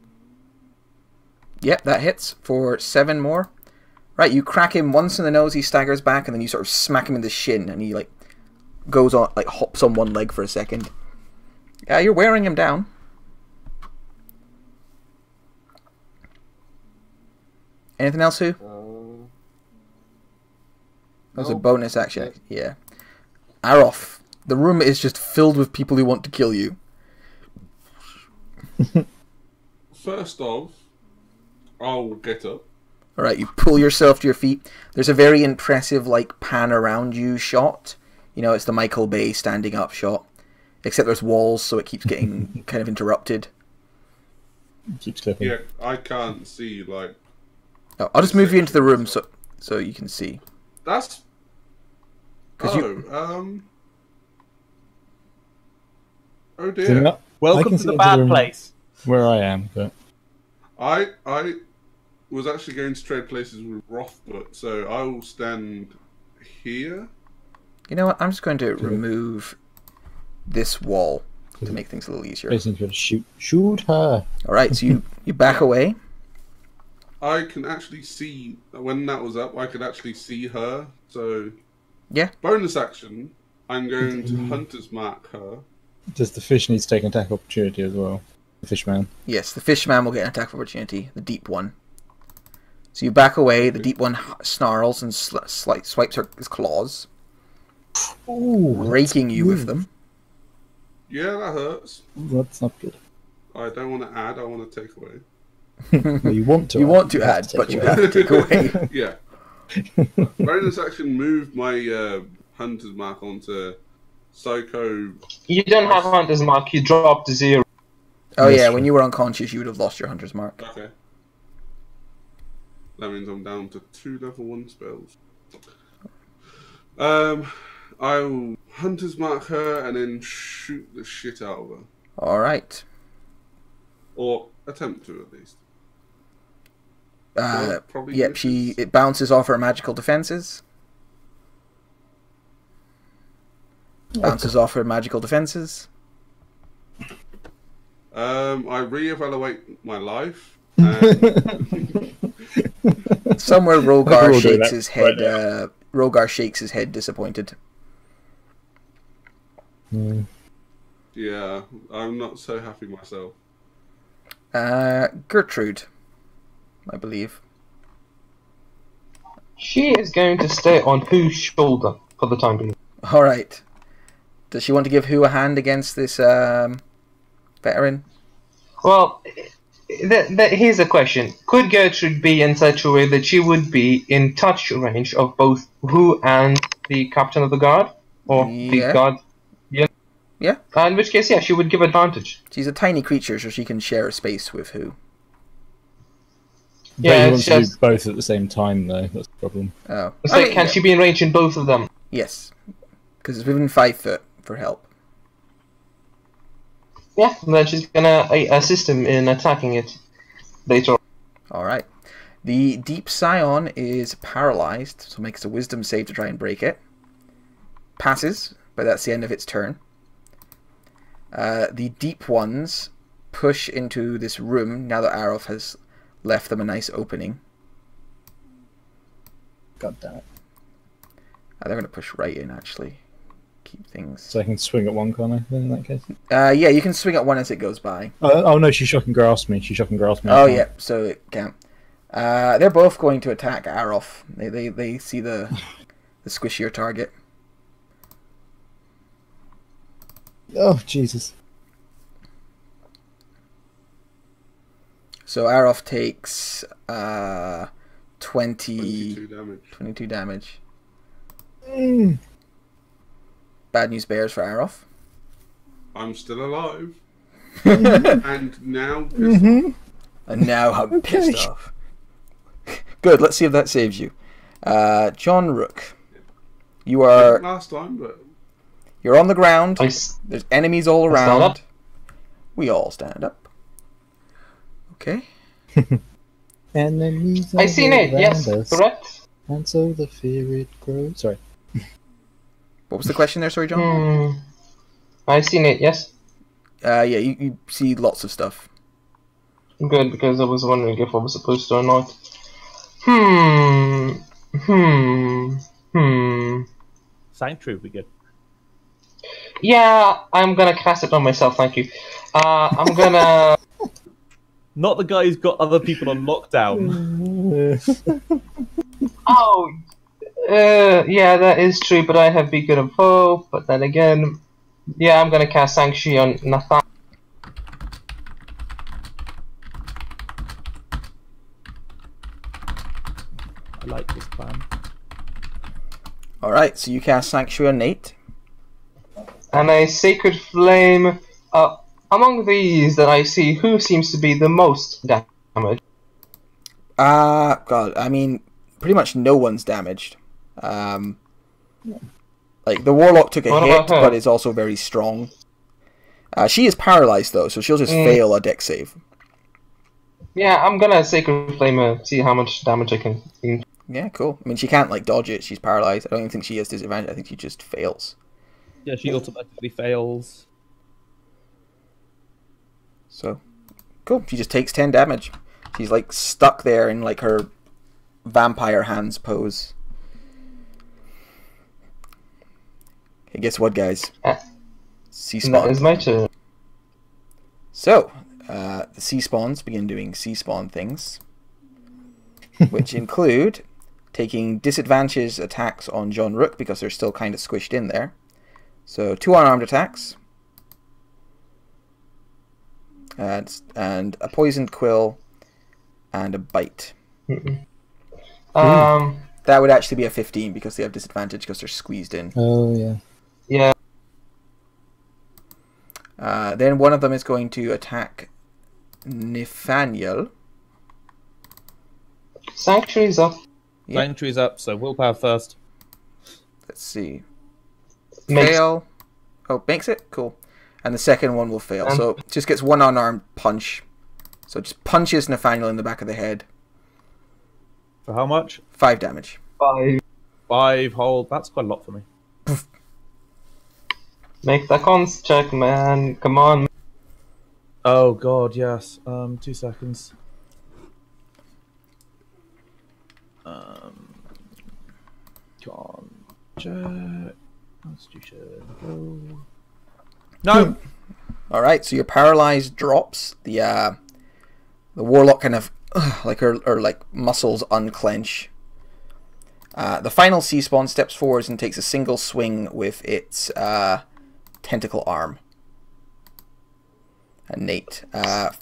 Yep, that hits for 7 more. Right, you crack him once in the nose, he staggers back, and then you sort of smack him in the shin, and he like goes on, like hops on one leg for a second. Yeah, you're wearing him down. Anything else, Who? That was a No, bonus action. that's it. Yeah. Aroth, the room is just filled with people who want to kill you. First off, I'll get up. Alright, you pull yourself to your feet. There's a very impressive, like, pan around you shot. You know, it's the Michael Bay standing up shot. Except there's walls, so it keeps getting kind of interrupted. Keeps clipping. Yeah, I can't see, like... Oh, I'll just move you into the room so you can see. That's... 'Cause Oh So dear. not- I Welcome can to see the into bad room place. Where I am, but I was actually going to trade places with Rothbut, so I will stand here. You know what? I'm just going to remove this wall to make things a little easier. basically got to shoot her. Alright, so you back away. I can actually see, when that was up, I could actually see her, so... Yeah. Bonus action, I'm going to Hunter's Mark her. Does the fish need to take an attack opportunity as well? The fishman. Yes, the fishman will get an attack of opportunity, the deep one. So you back away, the deep one snarls and swipes his claws, Ooh, raking you with them. Yeah, that hurts. that's not good. I don't want to add, I want to take away. Well, you want to. You want to have add, take but you away. have to take away. Yeah. Bonus action moved my Hunter's Mark onto Psycho. You don't have Hunter's Mark, you dropped to 0. Oh That's yeah, true. when you were unconscious, you would have lost your hunter's mark. Okay. That means I'm down to 2 level 1 spells. I will Hunter's Mark her and then shoot the shit out of her. All right. Or attempt to, at least. Probably Yep. misses. It bounces off her magical defenses. Bounces off her magical defenses. I reevaluate my life. And Somewhere We'll Rogar do shakes that his head. right Rogar shakes his head, disappointed. yeah, I'm not so happy myself. Gertrude, I believe. She is going to stay on Who's shoulder for the time being. All right. Does she want to give Who a hand against this veteran? Well, here's a question. Could Gertrude be in such a way that she would be in touch range of both Who and the captain of the guard? Or Yeah. the guard? Yeah. In which case, yeah, she would give advantage. She's a tiny creature, so she can share a space with Who. But Yeah, he it's wants to do just... both at the same time, though. That's the problem. Oh. So I mean, can she be in range in both of them? Yes. Because it's within 5 foot for help. Yeah, then she's gonna assist him in attacking it later on. Alright. The Deep Scion is paralyzed, so makes a wisdom save to try and break it. Passes, but that's the end of its turn. The Deep Ones push into this room now that Aroth has left them a nice opening. God damn it. They're going to push right in, actually. Keep things... So I can swing at one corner then in that case? yeah, you can swing at one as it goes by. Oh no, she shock and grasp me. She shock and grasp me. Oh, yeah, so it can't. They're both going to attack Aroth. They see the squishier target. Oh, Jesus. So Aroth takes 22 damage. 22 damage. Mm. Bad news bears for Aroth. I'm still alive. And now And now I'm pissed off. Good, let's see if that saves you. John Rook. You are last time, but you're on the ground. Nice. There's enemies all Stand around. up. We all stand up. Okay. Enemies I see all Nate, around yes, us, correct? and so the fear it grows. Sorry. What was the question there? Sorry, John. I've seen it. Yes. Yeah, you see lots of stuff. Good, because I was wondering if I was supposed to or not. Sanctuary would be good. Yeah, I'm gonna cast it on myself. Thank you. I'm gonna. Not the guy who's got other people on lockdown. Oh, yeah, that is true. But I have Beacon of Hope. But then again, yeah, I'm gonna cast Sanctuary on Nathan. I like this plan. Alright, so you cast Sanctuary on Nate. And a Sacred Flame. Among these that I see, who seems to be the most damaged? God, I mean, pretty much no one's damaged. Like, the Warlock took a What hit, about her? but is also very strong. She is paralyzed, though, so she'll just fail a dex save. Yeah, I'm gonna Sacred Flame see how much damage I can. Yeah, cool. I mean, she can't, like, dodge it. She's paralyzed. I don't even think she has disadvantage. I think she just fails. Yeah, she automatically fails. So, cool. She just takes 10 damage. She's, like, stuck there in, like, her vampire hands pose. Hey, guess what, guys? Sea That spawn. is my turn. So, the sea spawns begin doing sea spawn things, which include taking disadvantage attacks on John Rook because they're still kind of squished in there. So, 2 unarmed attacks. And a poisoned quill and a bite. That would actually be a 15 because they have disadvantage because they're squeezed in. Oh, yeah. Yeah. Then one of them is going to attack Nathaniel. Sanctuary's up. Yeah. Sanctuary's up, so willpower first. Let's see. Makes- Fail. Oh, makes it? Cool. And the second one will fail. So just gets one unarmed punch. So it just punches Nathaniel in the back of the head. For how much? 5 damage. 5. 5 hold. That's quite a lot for me. Make the cons check, man. Come on. Oh god, yes. 2 seconds. Check. Constitution. Go. No. All right. So your paralyzed drops. The warlock kind of like her like muscles unclench. The final sea spawn steps forwards and takes a single swing with its tentacle arm. And Nate,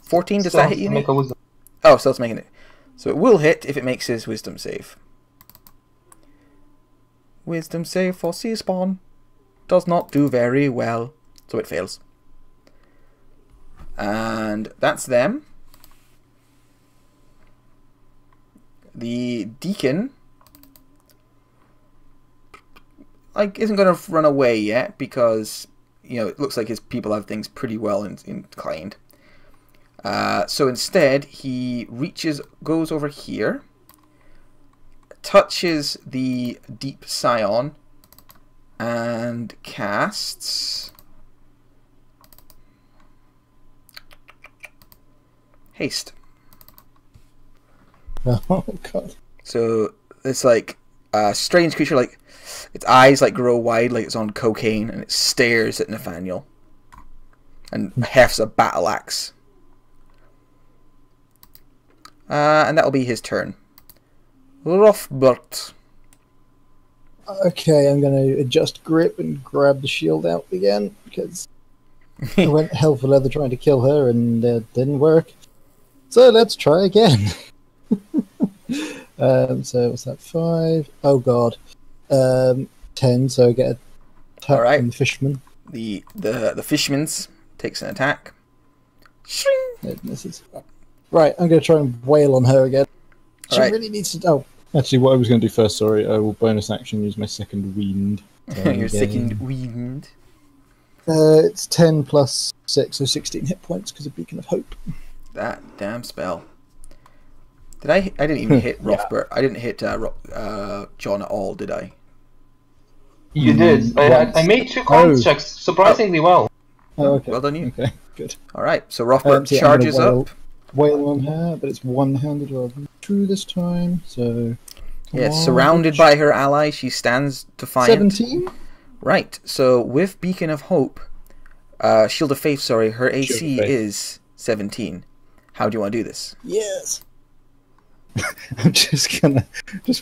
14. Does that hit you, Nate? Make a wisdom. Oh, so it's making it. So it will hit if it makes his wisdom save. Wisdom save for sea spawn does not do very well, so it fails. And that's them. The deacon, like, isn't going to run away yet because, you know, it looks like his people have things pretty well inclined. So instead, he goes over here, touches the Deep Scion, and casts Haste. Oh, God. So it's like a strange creature, like its eyes like grow wide like it's on cocaine, and it stares at Nathaniel and hefts a battle axe. And that'll be his turn. Rothbert. Okay, I'm going to adjust grip and grab the shield out again, because I went hell for leather trying to kill her and it didn't work. So let's try again. So what's that? 5? Oh god. 10. So I get a attack All right. from the fisherman. The fishman's takes an attack. Shing! It misses. Right, I'm going to try and wail on her again. She All right. really needs to. Oh, actually, what I was going to do first. Sorry, I will bonus action use my second wind. Your second wind. It's 10 plus 6, so 16 hit points because of Beacon of Hope. That damn spell. Did I didn't even hit Rothbert. I didn't hit John at all, did I? You did. I made 2 con checks surprisingly well. Oh, okay. Well done, you. Okay, good. All right, so Rothbard So yeah, charges I'm gonna up. wail on her, but it's one-handed rather than 2 this time. So Yeah, one, surrounded by her ally, she stands defiant. 17. Right, so with Beacon of Hope, Shield of Faith, sorry, her AC Shield of Faith. is 17. How do you want to do this? Yes. I'm just gonna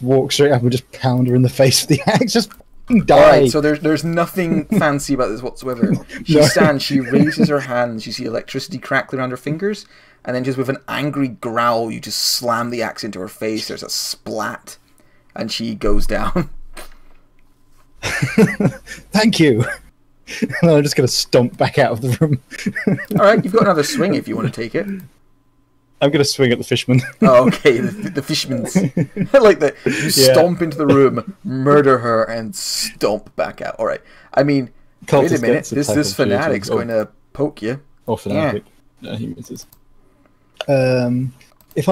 walk straight up and just pound her in the face with the axe. Just fucking die. Alright, so there's nothing fancy about this whatsoever. She No. stands, she raises her hands, you see electricity crackling around her fingers, and then just with an angry growl, you just slam the axe into her face, there's a splat, and she goes down. Thank you. And I'm just gonna stomp back out of the room. Alright, you've got another swing if you want to take it. I'm gonna swing at the fishman. Oh, okay, the fishman's. I like that. You stomp into the room, murder her, and stomp back out. Alright, I mean, wait a minute, this fanatic's going to poke you. Oh, fanatic. Yeah, he misses. If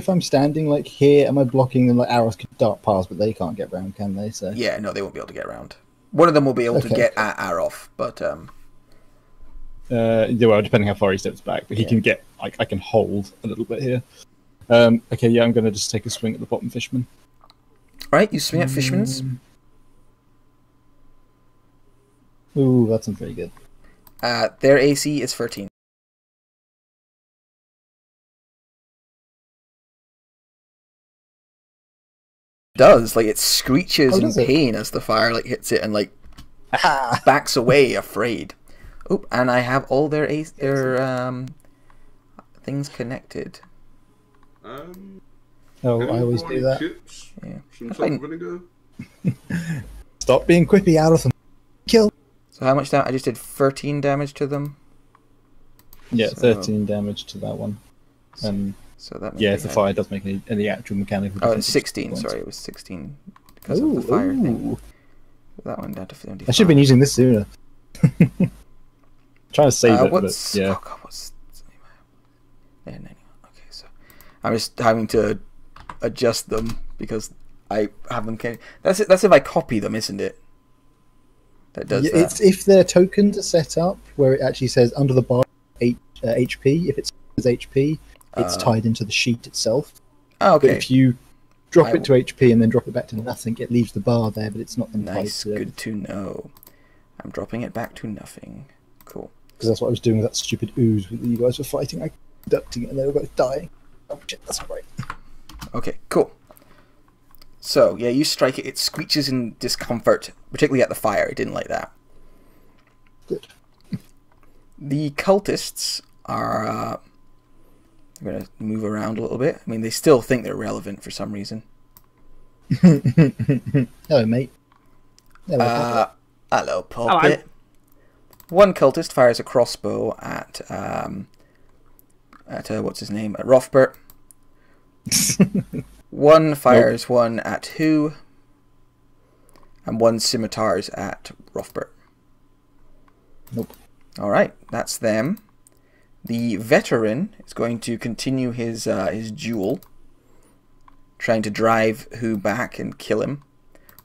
I'm standing like here, am I blocking them? Like arrows can dart past, but they can't get round, can they? So Yeah, no, they won't be able to get around. One of them will be able to Okay. get at Aroth, but yeah, well, depending how far he steps back, but he can get. I can hold a little bit here. Okay, yeah, I'm gonna just take a swing at the bottom fishman. right, you swing at Fishman's. Ooh, that's not very good. Their AC is 13. Does like it screeches in does it? pain as the fire like hits it and like Ah! backs away afraid. Oop, and I have all their things connected. Oh, can I always anybody do that. chips? Yeah. Some Fine. salt vinegar? Stop being quippy, out of them. Kill. So how much damage? I just did 13 damage to them. Yeah, So- 13 damage to that one. And So that yeah, means if the they fire does make any actual mechanical had... Oh, difference. it's 16. points. Sorry, it was 16 because of the fire thing. That one down to 75. I should have been using this sooner. Trying to save it, What's... but yeah. Oh God, what's... Yeah, 91. Okay, so... I'm just having to adjust them because I have them... That's if I copy them, isn't it? That does Yeah, that. it's if their tokens are set up where it actually says under the bar HP. If it says HP, it's tied into the sheet itself. Oh, But okay. if you drop I it to HP and then drop it back to nothing, it leaves the bar there, but it's not then tied Nice, to it. good to know. I'm dropping it back to nothing. Cool. Because that's what I was doing with that stupid ooze that you guys were fighting. I conducting it and they were both dying. Oh shit, that's not right. Okay, cool. So, yeah, you strike it, it screeches in discomfort, particularly at the fire. It didn't like that. Good. The cultists are... I'm going to move around a little bit. I mean, they still think they're relevant for some reason. Hello, mate. Hello, Hello, Puppet. One cultist fires a crossbow at what's his name? At Rothbert. One fires one at Who. And one scimitars at Rothbert. Nope. Alright, that's them. The veteran is going to continue his duel, trying to drive Who back and kill him.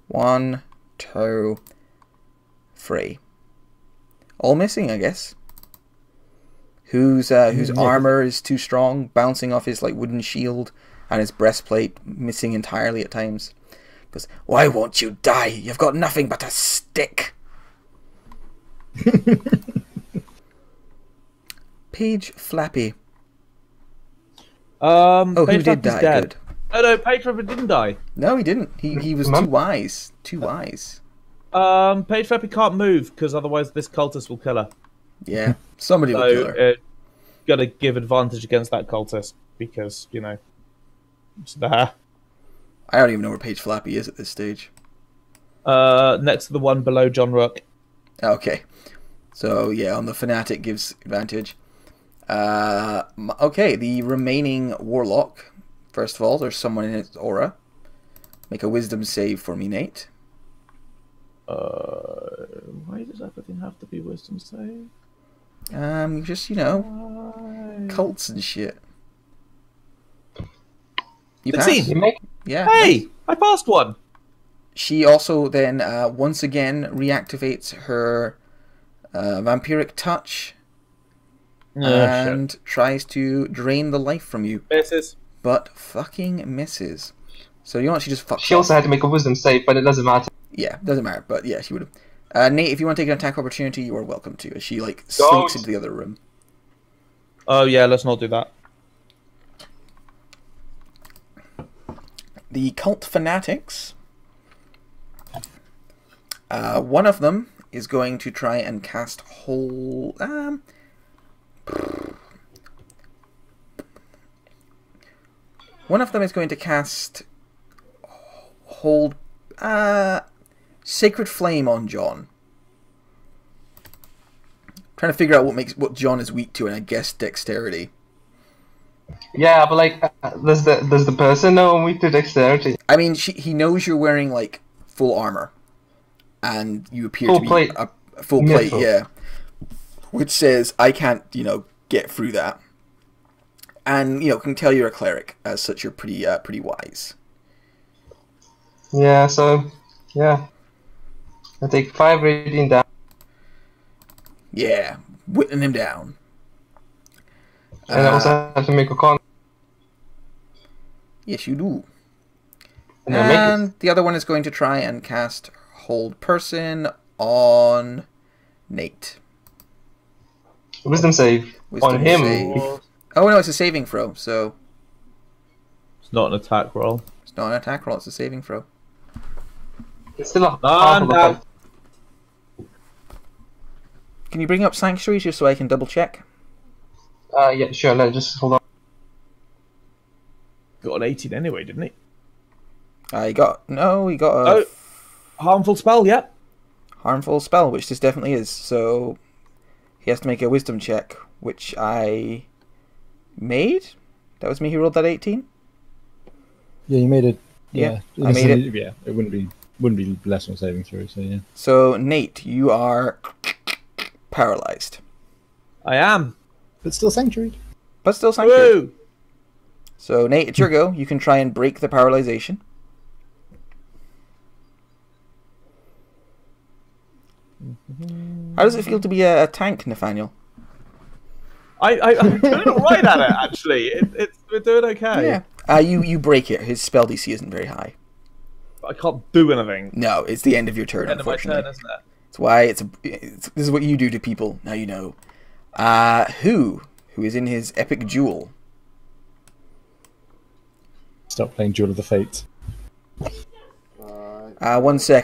1, 2, 3. All missing, I guess. Whose armor is too strong, bouncing off his like wooden shield, and his breastplate missing entirely at times. Goes, why won't you die? You've got nothing but a stick. Page Flappy. Oh, who Page did Flappy's die? dead. Good. Oh no, Page Flappy didn't die. No, he didn't. He was too wise. Too wise. Page Flappy can't move because otherwise this cultist will kill her. Yeah, somebody will kill So her. gotta give advantage against that cultist because it's there. I don't even know where Page Flappy is at this stage. Next to the one below John Rook. Okay. So, yeah, on the Fanatic gives advantage. Okay, the remaining Warlock. First of all, there's someone in its aura. Make a Wisdom save for me, Nate. Why does everything have to be Wisdom save? Just, cults and shit. You 16. pass? You make Yeah. Hey, I passed one. she also then once again reactivates her vampiric touch and tries to drain the life from you. Misses. But fucking misses. So you know what? She just fucks She also had to make a wisdom save, but it doesn't matter. Yeah, doesn't matter. But yeah, she would have. Nate, if you want to take an attack opportunity, you are welcome to. As she like slinks into the other room. Oh yeah, let's not do that. The cult fanatics. One of them is going to try and cast hold. One of them is going to cast hold. Sacred Flame on John. Trying to figure out what John is weak to, and I guess dexterity. Yeah, but like, does the person know I'm weak to dexterity? I mean, he knows you're wearing like full armor, and you appear Full to be plate. a full plate, Metal. yeah. Which says I can't, get through that, and can tell you're a cleric. As such, you're pretty wise. Yeah, so yeah, I take 5 radiant damage. Yeah, whittling him down. And I also have to make a con. Yes, you do. And I make it. And the other one is going to try and cast Hold Person on Nate. Wisdom save Wisdom on him. save. Oh no, it's a saving throw, so It's not an attack roll. it's not an attack roll, it's a saving throw. It's still a half of a no. fight. Can you bring up Sanctuary just so I can double check? Yeah, sure. No, just hold on. Got an 18 anyway, didn't he? He got a Harmful spell, yeah. harmful spell, which this definitely is. So he has to make a wisdom check, which I made. That was me who rolled that 18. Yeah, you made it. Yeah, Yeah, I made it. Yeah, it wouldn't be less than saving through. So yeah. So Nate, you are paralyzed, I am. But still sanctuary. but still Sanctuary. Woo! So Nate, it's your go. You can try and break the paralyzation. How does it feel to be a tank, Nathaniel? I'm doing alright at it, actually. We're doing okay. Yeah. You break it. His spell DC isn't very high. But I can't do anything. No, it's the end of your turn, End of my unfortunately. turn, isn't it? That's why this is what you do to people. Now you know. Who is in his epic duel? Stop playing Duel of the Fates. 1 sec.